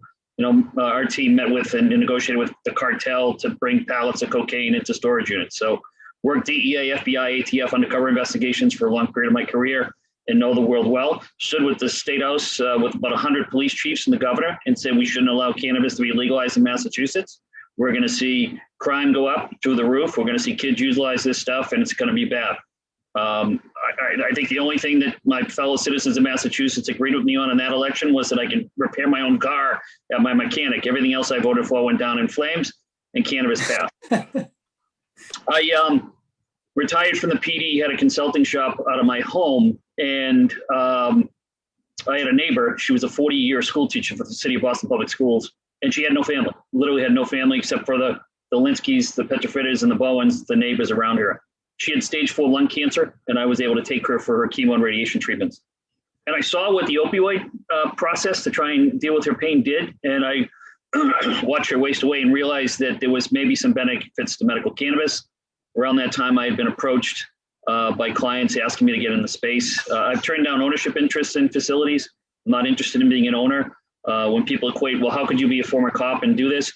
our team met with and negotiated with the cartel to bring pallets of cocaine into storage units. So worked DEA, FBI, ATF undercover investigations for a long period of my career and know the world well. Stood with the State House with about 100 police chiefs and the governor and said we shouldn't allow cannabis to be legalized in Massachusetts. We're going to see crime go up through the roof. We're going to see kids utilize this stuff, and it's going to be bad. I think the only thing that my fellow citizens in Massachusetts agreed with me on in that election was that I could repair my own car at my mechanic. Everything else I voted for went down in flames, and cannabis passed. I retired from the PD, had a consulting shop out of my home, and I had a neighbor. She was a 40-year school teacher for the city of Boston Public Schools, and she had no family, literally had no family except for the Linskys, the Petrofritters, and the Bowens, the neighbors around her. She had stage 4 lung cancer, and I was able to take her for her chemo and radiation treatments. And I saw what the opioid process to try and deal with her pain did, and I watched her waste away and realized that there was maybe some benefits to medical cannabis. Around that time, I had been approached by clients asking me to get in the space. I've turned down ownership interests in facilities. I'm not interested in being an owner. When people equate, well, how could you be a former cop and do this?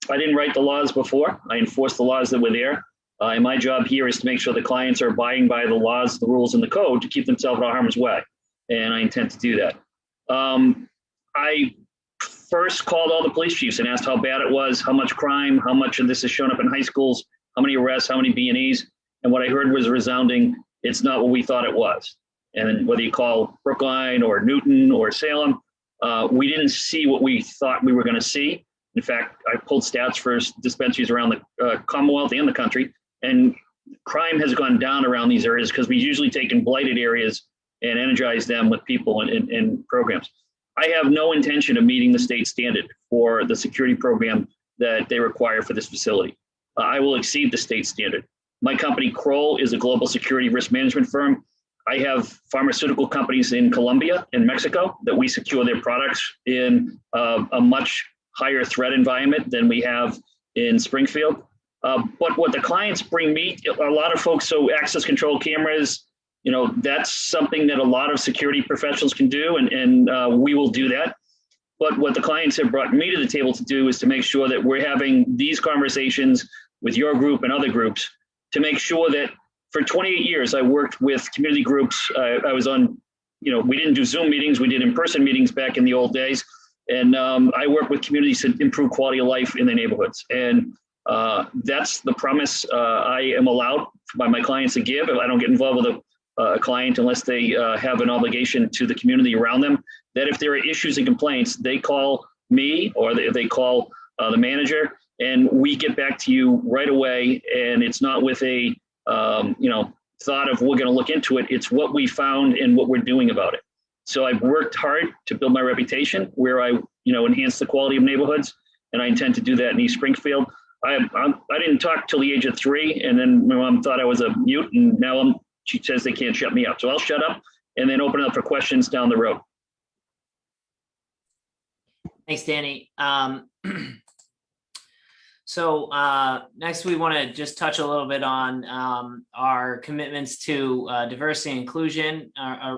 I didn't write the laws before. I enforced the laws that were there. And my job here is to make sure the clients are abiding by the laws, the rules, and the code to keep themselves out of harm's way. And I intend to do that. I first called all the police chiefs and asked how bad it was, how much crime, how much of this has shown up in high schools, how many arrests, how many B&Es. And what I heard was resounding, it's not what we thought it was. And whether you call Brookline or Newton or Salem, we didn't see what we thought we were going to see. In fact, I pulled stats for dispensaries around the Commonwealth and the country, and crime has gone down around these areas because we usually take in blighted areas and energize them with people and programs. I have no intention of meeting the state standard for the security program that they require for this facility. I will exceed the state standard. My company, Kroll, is a global security risk management firm. I have pharmaceutical companies in Colombia and Mexico that we secure their products in a much higher threat environment than we have in Springfield. But what the clients bring me, a lot of folks, so access control cameras, that's something that a lot of security professionals can do, and we will do that. But what the clients have brought me to the table to do is to make sure that we're having these conversations with your group and other groups to make sure that for 28 years, I worked with community groups. I was on, we didn't do Zoom meetings, we did in-person meetings back in the old days. And I work with communities to improve quality of life in their neighborhoods. And that's the promise I am allowed by my clients to give. I don't get involved with a client unless they have an obligation to the community around them, that if there are issues and complaints, they call me or they call the manager, and we get back to you right away. And it's not with a, thought of we're going to look into it. It's what we found and what we're doing about it. So I've worked hard to build my reputation where I, enhance the quality of neighborhoods, and I intend to do that in East Springfield. I didn't talk till the age of 3, and then my mom thought I was a mute, and now she says they can't shut me up. So I'll shut up and then open it up for questions down the road. Thanks, Danny. So next, we want to just touch a little bit on our commitments to diversity and inclusion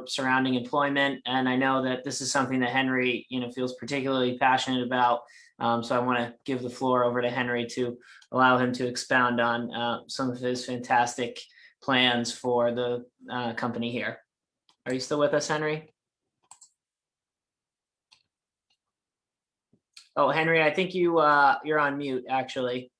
surrounding employment. And I know that this is something that Henry, feels particularly passionate about. So I want to give the floor over to Henry to allow him to expound on some of his fantastic plans for the company here. Are you still with us, Henry? Oh, Henry, I think you're on mute, actually.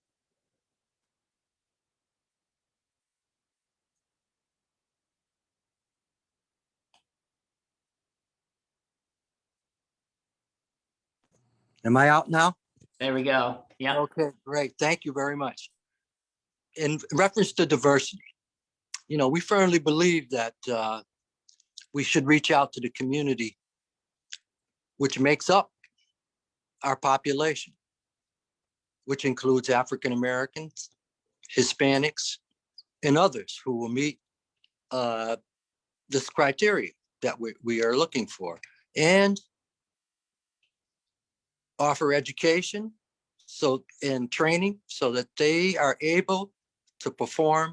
Am I out now? There we go. Yeah. Okay, great. Thank you very much. In reference to diversity, we firmly believe that we should reach out to the community, which makes up our population, which includes African Americans, Hispanics, and others who will meet this criteria that we are looking for, and offer education and training so that they are able to perform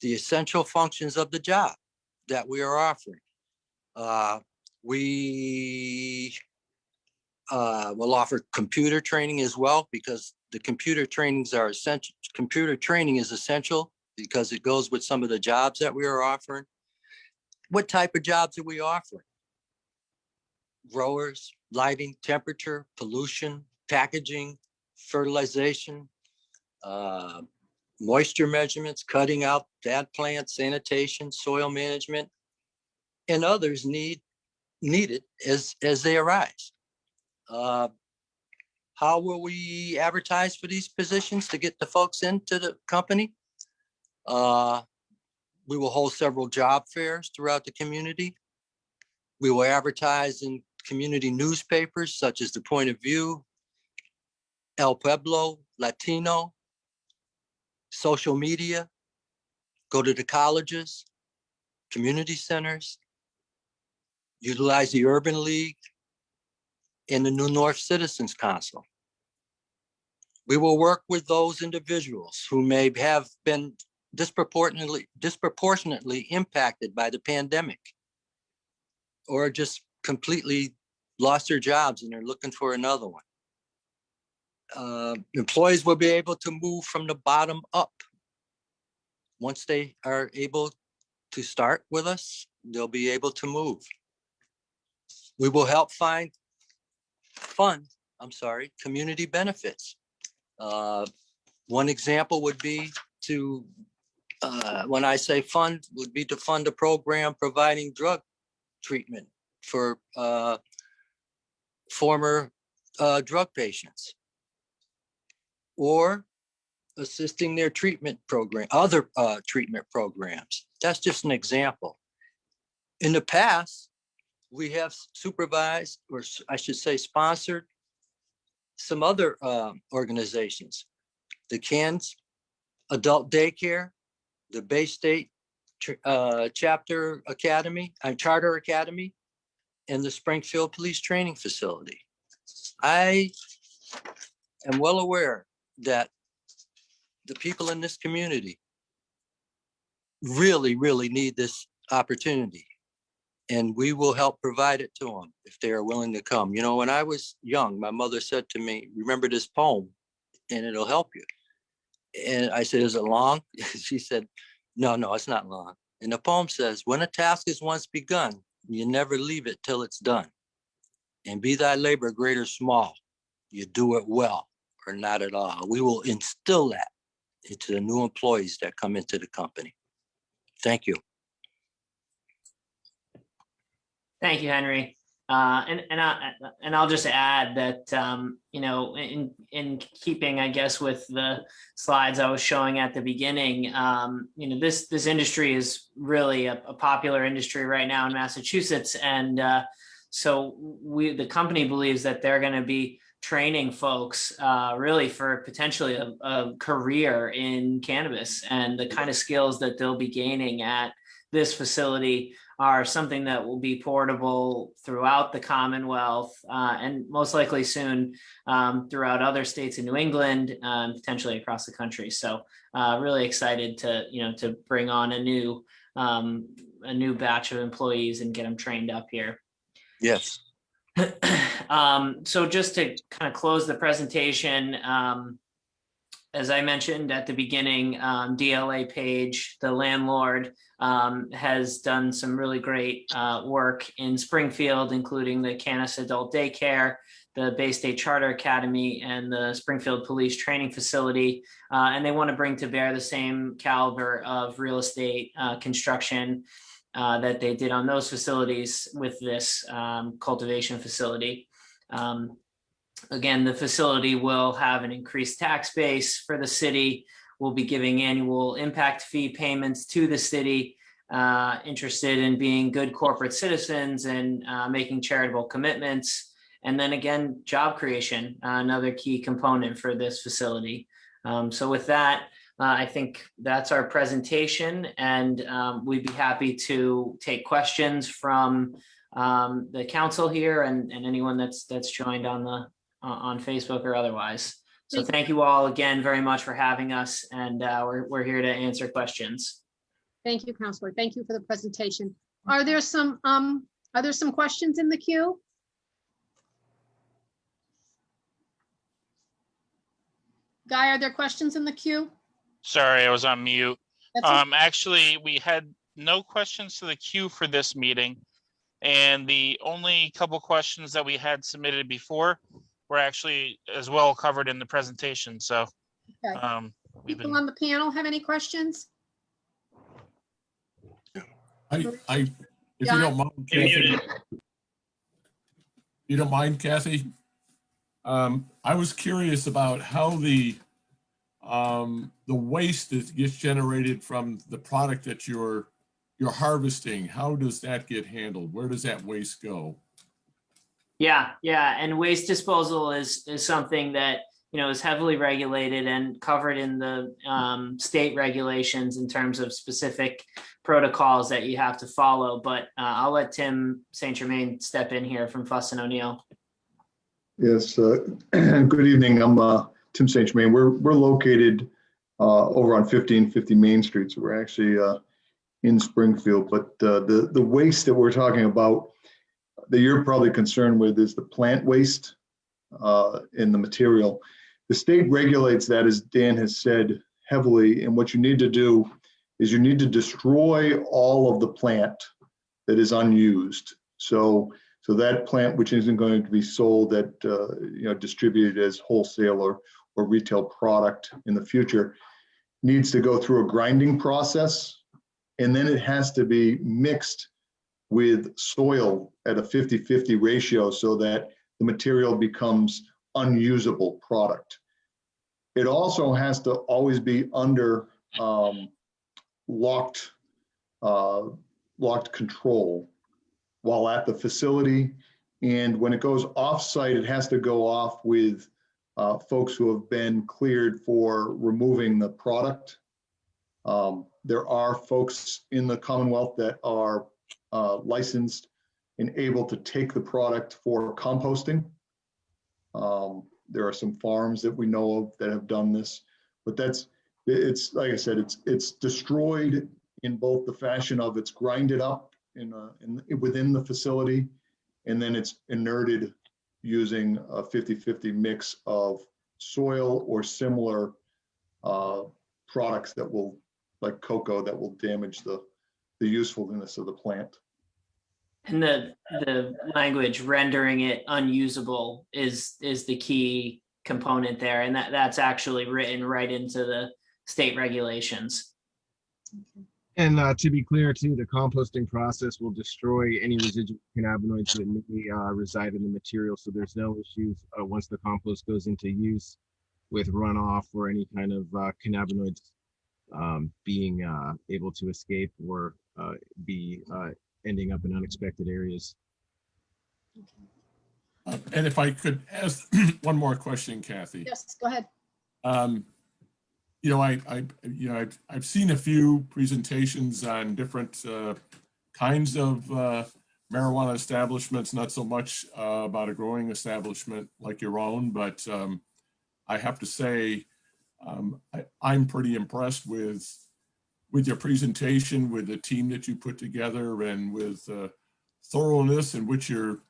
the essential functions of the job that we are offering. We will offer computer training as well, because the computer trainings are essential. Computer training is essential because it goes with some of the jobs that we are offering. What type of jobs are we offering? Growers, lighting, temperature, pollution, packaging, fertilization, moisture measurements, cutting out bad plants, sanitation, soil management, and others needed as they arise. How will we advertise for these positions to get the folks into the company? We will hold several job fairs throughout the community. We will advertise in community newspapers such as The Point of View, El Pueblo, Latino, social media, go to the colleges, community centers, utilize the Urban League and the New North Citizens Council. We will work with those individuals who may have been disproportionately impacted by the pandemic, or just completely lost their jobs and they're looking for another one. Employees will be able to move from the bottom up. Once they are able to start with us, they'll be able to move. We will help fund community benefits. One example would be to, when I say fund, would be to fund a program providing drug treatment for former drug patients, or assisting their treatment program, other treatment programs. That's just an example. In the past, we have supervised, or I should say sponsored, some other organizations, the CANS Adult Daycare, the Bay State Charter Academy, and the Springfield Police Training Facility. I am well aware that the people in this community really, really need this opportunity, and we will help provide it to them if they are willing to come. When I was young, my mother said to me, remember this poem and it'll help you. And I said, is it long? She said, no, it's not long. And the poem says, when a task is once begun, you never leave it till it's done. And be thy labor great or small, you do it well or not at all. We will instill that into the new employees that come into the company. Thank you. Thank you, Henry. And I'll just add that in keeping, I guess, with the slides I was showing at the beginning, this industry is really a popular industry right now in Massachusetts, and so the company believes that they're going to be training folks really for potentially a career in cannabis, and the kind of skills that they'll be gaining at this facility are something that will be portable throughout the Commonwealth, and most likely soon throughout other states in New England, potentially across the country. So really excited to bring on a new batch of employees and get them trained up here. Yes. So just to kind of close the presentation, as I mentioned at the beginning, DLA Page, the landlord, has done some really great work in Springfield, including the Cannabis Adult Daycare, the Bay State Charter Academy, and the Springfield Police Training Facility. And they want to bring to bear the same caliber of real estate construction that they did on those facilities with this cultivation facility. Again, the facility will have an increased tax base for the city. We'll be giving annual impact fee payments to the city, interested in being good corporate citizens and making charitable commitments. And then again, job creation, another key component for this facility. So with that, I think that's our presentation, and we'd be happy to take questions from the council here and anyone that's joined on Facebook or otherwise. So thank you all again very much for having us, and we're here to answer questions. Thank you, Counselor. Thank you for the presentation. Are there some questions in the queue? Guy, are there questions in the queue? Sorry, I was on mute. That's okay. Actually, we had no questions to the queue for this meeting. And the only couple questions that we had submitted before were actually as well covered in the presentation. So Okay. we've People been, on the panel have any questions? If you don't mind, Kathy, Kathy, I was curious about how the waste that gets generated from the product that you're harvesting, how does that get handled? Where does that waste go? Yeah, and waste disposal is something that, you know, is heavily regulated and covered in the state regulations in terms of specific protocols that you have to follow. But I'll let Tim St. Germain step in here from Fuss and O'Neill. Yes, good evening. I'm Tim St. Germain. We're located over on 1550 Main Street, so we're actually in Springfield. But the waste that we're talking about that you're probably concerned with is the plant waste in the material. The state regulates that, as Dan has said, heavily. And what you need to do is you need to destroy all of the plant that is unused. So that plant, which isn't going to be sold distributed as wholesale or retail product in the future, needs to go through a grinding process, and then it has to be mixed with soil at a 50-50 ratio so that the material becomes unusable product. It also has to always be under locked control while at the facility. And when it goes off-site, it has to go off with folks who have been cleared for removing the product. There are folks in the Commonwealth that are licensed and able to take the product for composting. There are some farms that we know of that have done this, but it's like I said, it's destroyed in both the fashion of it's grinded up within the facility, and then it's inerted using a 50-50 mix of soil or similar products that will, like cocoa, that will damage the usefulness of the plant. And the language rendering it unusable is the key component there, and that's actually written right into the state regulations. And to be clear too, the composting process will destroy any residual cannabinoids that may reside in the material. So there's no issues once the compost goes into use with runoff or any kind of cannabinoids being able to escape or be ending up in unexpected areas. And if I could ask one more question, Kathy. Yes, go ahead. I've seen a few presentations on different kinds of marijuana establishments, not so much about a growing establishment like your own, but I have to say I'm pretty impressed with your presentation, with the team that you put together, and with thoroughness in which you're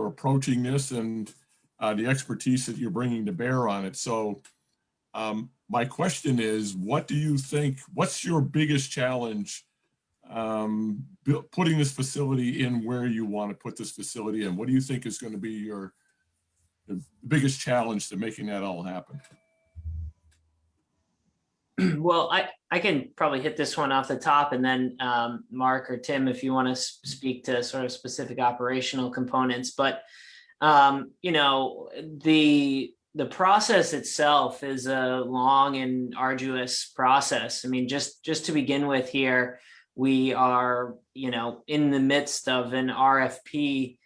approaching this, and the expertise that you're bringing to bear on it. So my question is, what do you think, what's your biggest challenge putting this facility in where you want to put this facility in? What do you think is going to be the biggest challenge to making that all happen? Well, I can probably hit this one off the top, and then Mark or Tim, if you want to speak to sort of specific operational components. But You know, the process itself is a long and arduous process. I mean, just to begin with here, we are, you know, in the midst of an RFP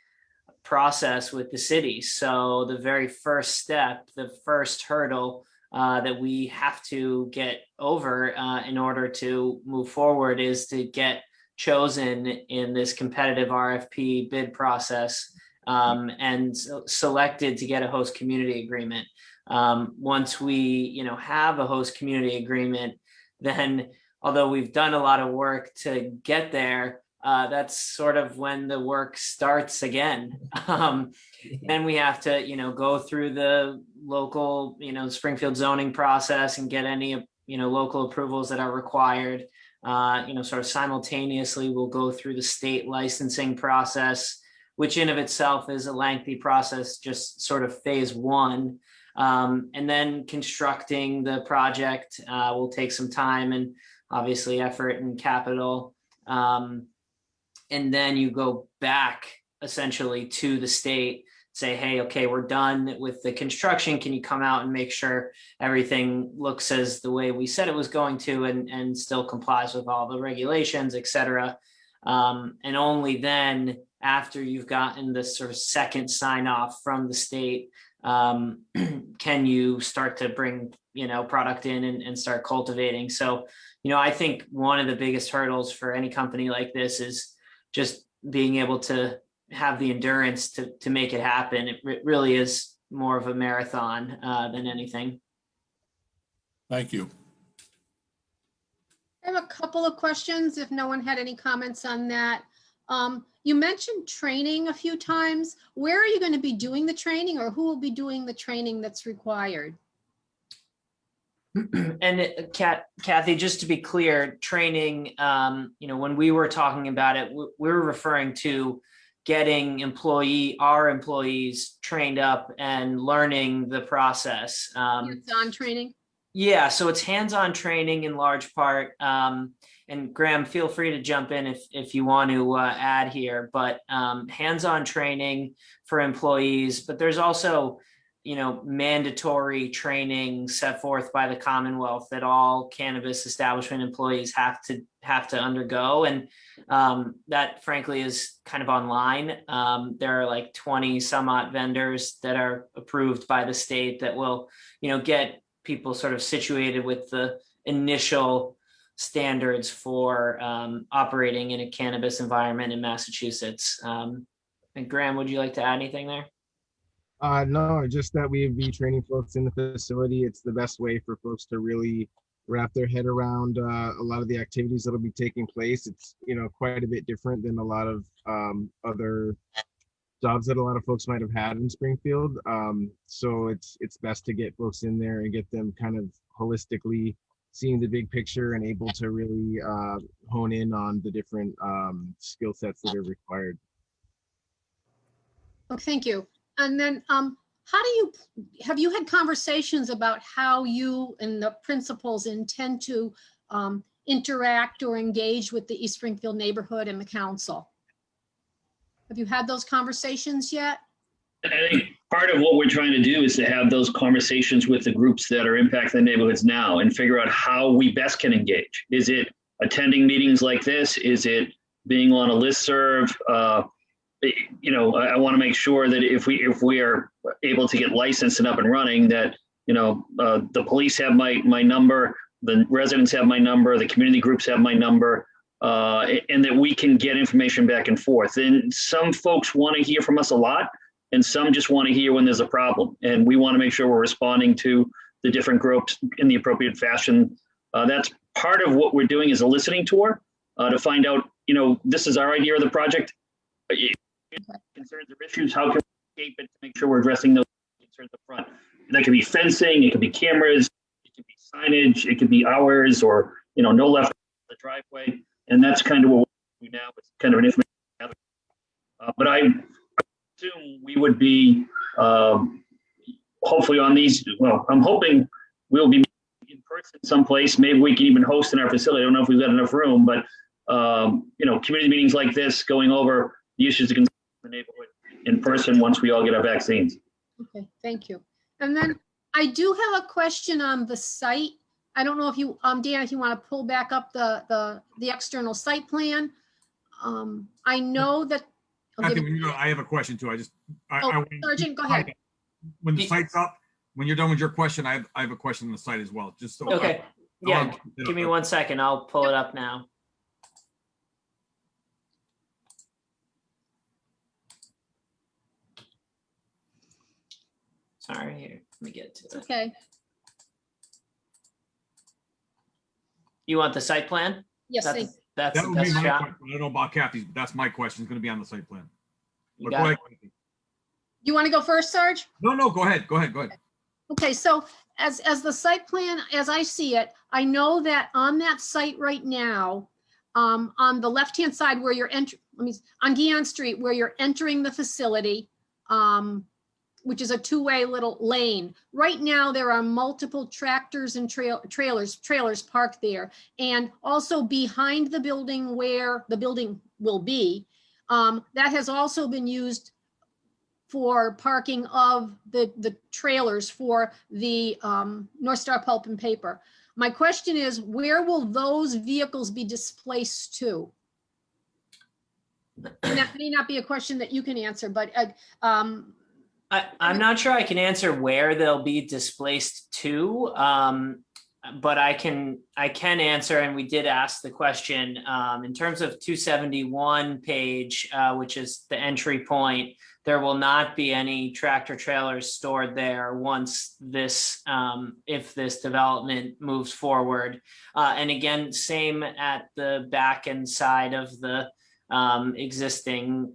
process with the city. So the very first step, the first hurdle that we have to get over in order to move forward is to get chosen in this competitive RFP bid process and selected to get a host community agreement. Once we, you know, have a host community agreement, then although we've done a lot of work to get there, that's sort of when the work starts again. Then we have to, you know, go through the local, you know, Springfield zoning process and get any, you know, local approvals that are required. You know, sort of simultaneously, we'll go through the state licensing process, which in of itself is a lengthy process, just sort of phase one. And then constructing the project will take some time and obviously effort and capital. And then you go back essentially to the state, say, hey, okay, we're done with the construction. Can you come out and make sure everything looks as the way we said it was going to and still complies with all the regulations, et cetera. And only then, after you've gotten this sort of second sign off from the state, can you start to bring, you know, product in and start cultivating. So, you know, I think one of the biggest hurdles for any company like this is just being able to have the endurance to make it happen. It really is more of a marathon than anything. Thank you. I have a couple of questions if no one had any comments on that. You mentioned training a few times. Where are you going to be doing the training, or who will be doing the training that's required? And Kathy, just to be clear, training, you know, when we were talking about it, we're referring to getting our employees trained up and learning the process. Hands-on training? Yeah, so it's hands-on training in large part. And Graham, feel free to jump in if you want to add here, but hands-on training for employees, but there's also, you know, mandatory training set forth by the Commonwealth that all cannabis establishment employees have to undergo. And that frankly is kind of online. There are like 20 some odd vendors that are approved by the state that will, you know, get people sort of situated with the initial standards for operating in a cannabis environment in Massachusetts. And Graham, would you like to add anything there? No, just that we'd be training folks in the facility. It's the best way for folks to really wrap their head around a lot of the activities that'll be taking place. It's, you know, quite a bit different than a lot of other jobs that a lot of folks might have had in Springfield. So it's best to get folks in there and get them kind of holistically seeing the big picture and able to really hone in on the different skill sets that are required. Oh, thank you. And then have you had conversations about how you and the principals intend to interact or engage with the East Springfield neighborhood and the council? Have you had those conversations yet? I think part of what we're trying to do is to have those conversations with the groups that are impacting the neighborhoods now and figure out how we best can engage. Is it attending meetings like this? Is it being on a listserv? You know, I want to make sure that if we are able to get licensed and up and running, that, you know, the police have my number, the residents have my number, the community groups have my number, and that we can get information back and forth. And some folks want to hear from us a lot, and some just want to hear when there's a problem. And we want to make sure we're responding to the different groups in the appropriate fashion. That's part of what we're doing is a listening tour to find out, you know, this is our idea of the project. Concerns or issues, how can we escape it to make sure we're addressing those concerns up front? And that could be fencing, it could be cameras, it could be signage, it could be hours, or, you know, no left the driveway. And that's kind of what we do now. It's kind of an information gathering. But I assume we would be hopefully on these. Well, I'm hoping we'll be in person someplace. Maybe we can even host in our facility. I don't know if we've got enough room, but you know, community meetings like this, going over the issues of the neighborhood in person once we all get our vaccines. Okay, thank you. And then I do have a question on the site. I don't know if you, Dan, if you want to pull back up the external site plan. I know that. I'll I give think it- when you go, I have a question too. Sergeant, go ahead. When the site's up, when you're done with your question, I have a question on the site as well, just so. Okay, yeah, give me 1 second. I'll pull it up now. Sorry, here, let me get to it. Okay, You want the site plan? yes, That's, thank- that's That the would be best my shot. question. I don't know about Kathy's, but that's my question. It's gonna be on the site plan. You But got go it. ahead, Kathy. you want to go first, Sarge? No, go ahead. Okay, so as the site plan, as I see it, I know that on that site right now, on the left-hand side where you're on Guion Street, where you're entering the facility, which is a two-way little lane. Right now, there are multiple tractors and trailers parked there. And also behind the building where the building will be, that has also been used for parking of the trailers for the North Star Pulp and Paper. My question is, where will those vehicles be displaced to? And that may not be a question that you can answer, but I'm not sure I can answer where they'll be displaced to, but I can answer, and we did ask the question in terms of 271 page, which is the entry point. There will not be any tractor trailers stored there once this, if this development moves forward. And again, same at the back and side of the existing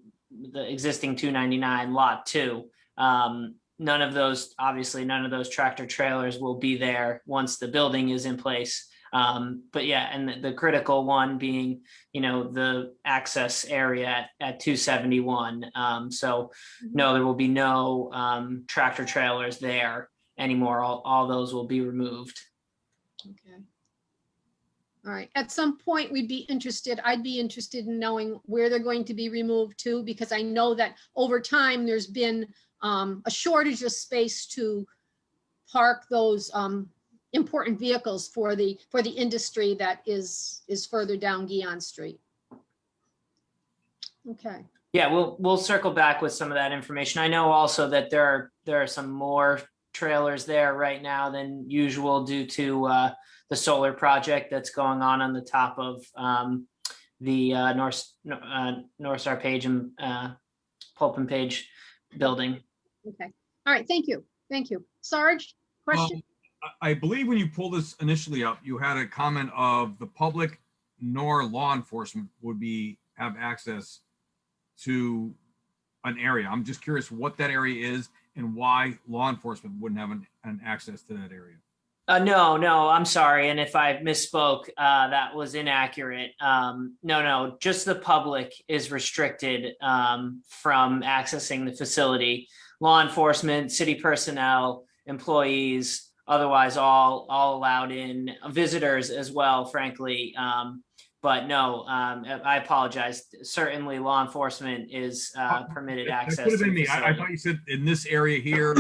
299 lot 2. None of those, obviously, none of those tractor trailers will be there once the building is in place. But yeah, and the critical one being, the access area at 271. So no, there will be no tractor trailers there anymore. All those will be removed. okay. All right, at some point I'd be interested in knowing where they're going to be removed to, because I know that over time there's been a shortage of space to park those important vehicles for the industry that is further down Guion Street. Okay. Yeah, we'll circle back with some of that information. I know also that there are some more trailers there right now than usual due to the solar project that's going on the top of the North Star Page and Pulp and Page building. Okay. All right. Thank you. Thank you. Sarge, question? I believe when you pulled this initially up, you had a comment of the public nor law enforcement would have access to an area. I'm just curious what that area is and why law enforcement wouldn't have an access to that area. No, I'm sorry. And if I misspoke, that was inaccurate. No, just the public is restricted from accessing the facility. Law enforcement, city personnel, employees, otherwise all allowed in, visitors as well, frankly. But no, I apologize. Certainly law enforcement is permitted access. That could have to been the me. I facility. thought you said in this area here,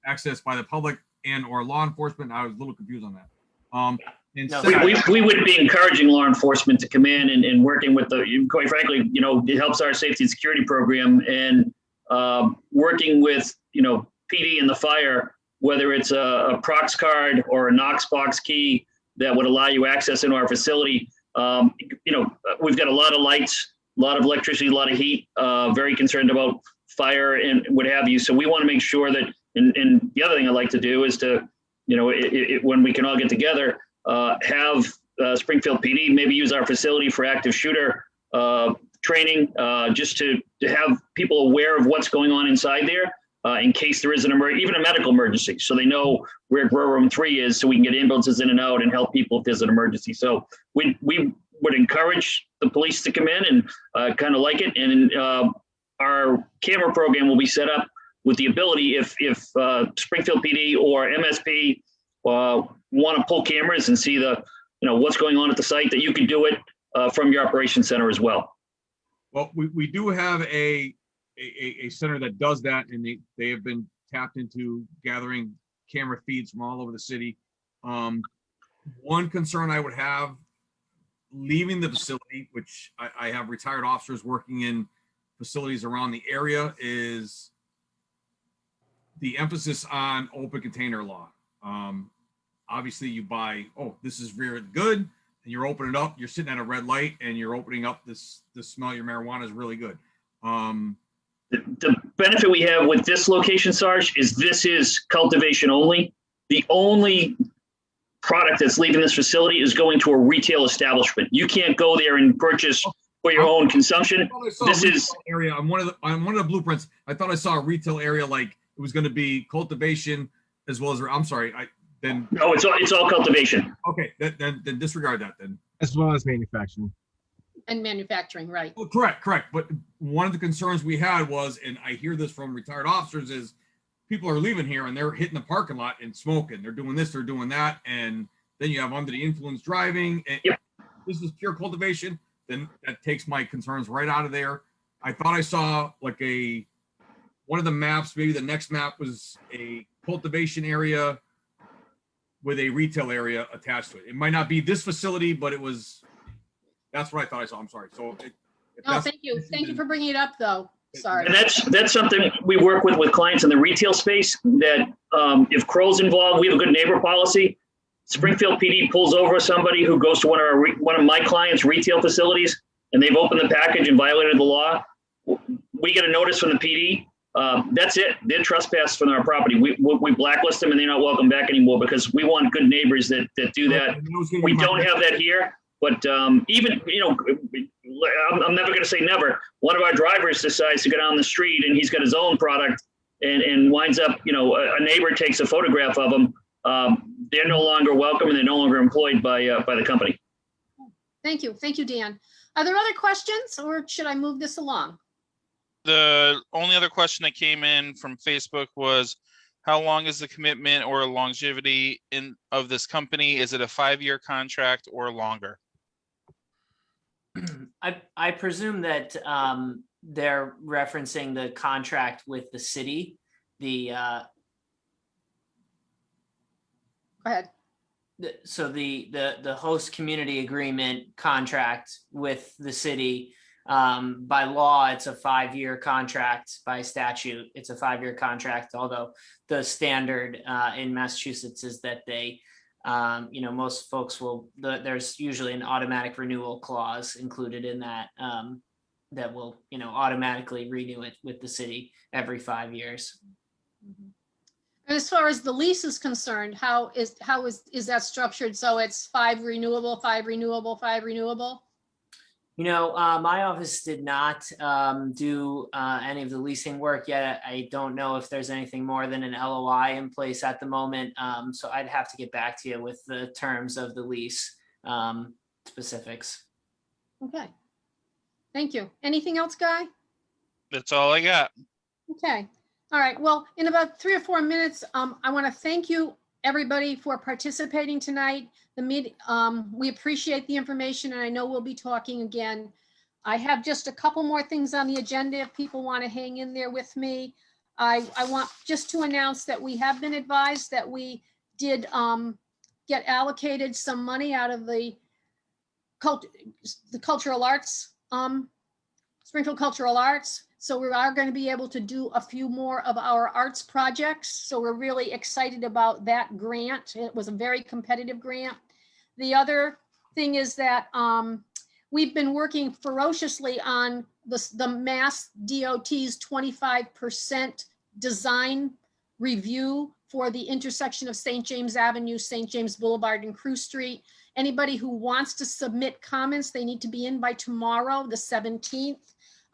accessed by the public and or law enforcement. I was a little confused on that. And No, second- We would be encouraging law enforcement to come in and working with quite frankly, it helps our safety and security program, and working with, PD and the fire, whether it's a Prox card or a Knox box key that would allow you access into our facility. We've got a lot of lights, a lot of electricity, a lot of heat, very concerned about fire and what have you. So we want to make sure that, and the other thing I like to do is to, when we can all get together, have Springfield PD maybe use our facility for active shooter training, just to have people aware of what's going on inside there. In case there is even a medical emergency, so they know where Grow Room 3 is, so we can get ambulances in and out and help people if there's an emergency. So we would encourage the police to come in and kind of like it. And our camera program will be set up with the ability, if Springfield PD or MSP want to pull cameras and see what's going on at the site, that you can do it from your operations center as well. Well, we do have a a center that does that, and they have been tapped into gathering camera feeds from all over the city. One concern I would have leaving the facility, which I have retired officers working in facilities around the area, is the emphasis on open container law. Obviously you buy, oh, this is very good, and you're opening it up, you're sitting at a red light and you're opening up this smell your marijuana is really good. The benefit we have with this location, Sarge, is this is cultivation only. The only product that's leaving this facility is going to a retail establishment. You can't go there and purchase for your own consumption. This is area on one of the blueprints. I thought I saw a retail area like it was going to be cultivation as well as, I'm sorry, no, it's all cultivation. Okay, then disregard that then. As well as manufacturing. And manufacturing, right? Well, correct. But one of the concerns we had was, and I hear this from retired officers, is people are leaving here and they're hitting the parking lot and smoking. They're doing this, they're doing that, and then you have under the influence driving. And yep. This is pure cultivation. Then that takes my concerns right out of there. I thought I saw like one of the maps, maybe the next map was a cultivation area with a retail area attached to it. It might not be this facility, but that's what I thought I saw. I'm sorry. So Thank you. Thank you for bringing it up though. Sorry. And that's something we work with clients in the retail space, that if Crow's involved, we have a good neighbor policy. Springfield PD pulls over somebody who goes to one of my clients' retail facilities and they've opened the package and violated the law. We get a notice from the PD. That's it. They're trespassed from our property. We blacklist them and they're not welcome back anymore, because we want good neighbors that do that. We don't have that here, but even, I'm never going to say never. One of our drivers decides to go down the street and he's got his own product and winds up, a neighbor takes a photograph of him. They're no longer welcome and they're no longer employed by the company. Thank you. Thank you, Dan. Are there other questions or should I move this along? The only other question that came in from Facebook was, how long is the commitment or longevity of this company? Is it a 5-year contract or longer? I presume that they're referencing the contract with the city. Go ahead. So the host community agreement contract with the city, by law, it's a 5-year contract. By statute, it's a 5-year contract. Although the standard in Massachusetts is that they, most folks there's usually an automatic renewal clause included in that, that will, automatically renew it with the city every 5 years. And as far as the lease is concerned, how is that structured? So it's 5 renewable, 5 renewable, 5 renewable? My office did not do any of the leasing work yet. I don't know if there's anything more than an LOI in place at the moment. So I'd have to get back to you with the terms of the lease specifics. Okay. Thank you. Anything else, Guy? That's all I got. Okay. All right. Well, in about 3 or 4 minutes, I want to thank you, everybody, for participating tonight. We appreciate the information, and I know we'll be talking again. I have just a couple more things on the agenda if people want to hang in there with me. I want just to announce that we have been advised that we did get allocated some money out of the cultural arts, Springfield Cultural Arts. So we are going to be able to do a few more of our arts projects. So we're really excited about that grant. It was a very competitive grant. The other thing is that we've been working ferociously on the Mass DOT's 25% design review for the intersection of St. James Avenue, St. James Boulevard, and Crew Street. Anybody who wants to submit comments, they need to be in by tomorrow, the 17th.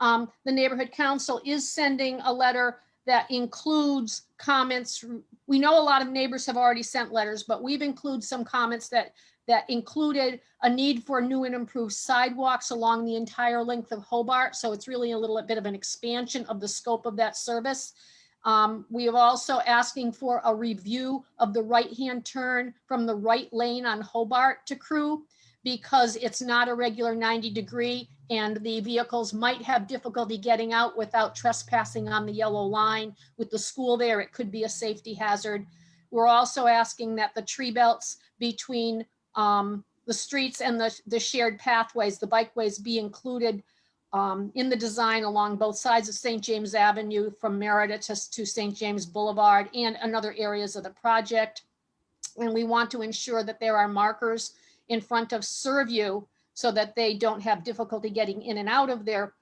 The Neighborhood Council is sending a letter that includes comments. We know a lot of neighbors have already sent letters, but we've included some comments that included a need for new and improved sidewalks along the entire length of Hobart. So it's really a little bit of an expansion of the scope of that service. We have also asking for a review of the right-hand turn from the right lane on Hobart to Crew, because it's not a regular 90-degree and the vehicles might have difficulty getting out without trespassing on the yellow line. With the school there, it could be a safety hazard. We're also asking that the tree belts between the streets and the shared pathways, the bikeways, be included in the design along both sides of St. James Avenue from Merida to St. James Boulevard and other areas of the project. And we want to ensure that there are markers in front of Surview so that they don't have difficulty getting in and out of their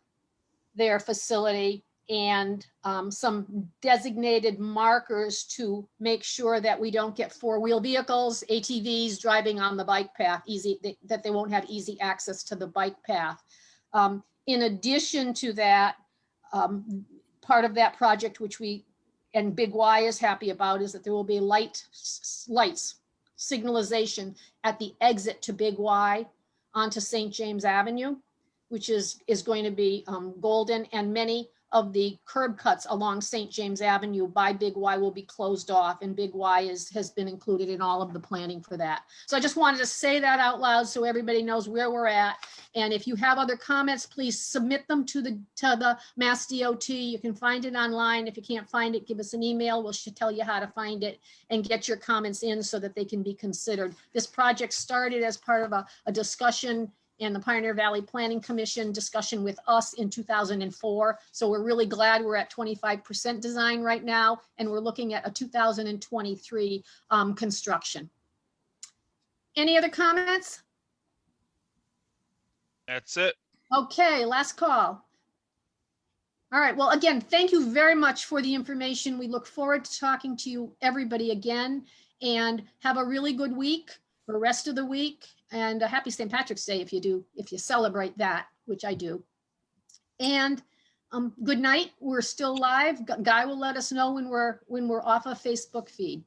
facility, and some designated markers to make sure that we don't get four-wheel vehicles, ATVs driving on the bike path, that they won't have easy access to the bike path. In addition to that, part of that project, which and Big Y is happy about, is that there will be lights, signalization at the exit to Big Y onto St. James Avenue, which is going to be golden, and many of the curb cuts along St. James Avenue by Big Y will be closed off, and Big Y has been included in all of the planning for that. So I just wanted to say that out loud so everybody knows where we're at. And if you have other comments, please submit them to the Mass DOT. You can find it online. If you can't find it, give us an email. We'll tell you how to find it and get your comments in so that they can be considered. This project started as part of a discussion in the Pioneer Valley Planning Commission discussion with us in 2004. So we're really glad we're at 25% design right now, and we're looking at a 2023 construction. Any other comments? That's it. Okay, last call. All right, well, again, thank you very much for the information. We look forward to talking to you, everybody, again, and have a really good week, the rest of the week. And a happy St. Patrick's Day if you celebrate that, which I do. And good night. We're still live. Guy will let us know when we're off a Facebook feed.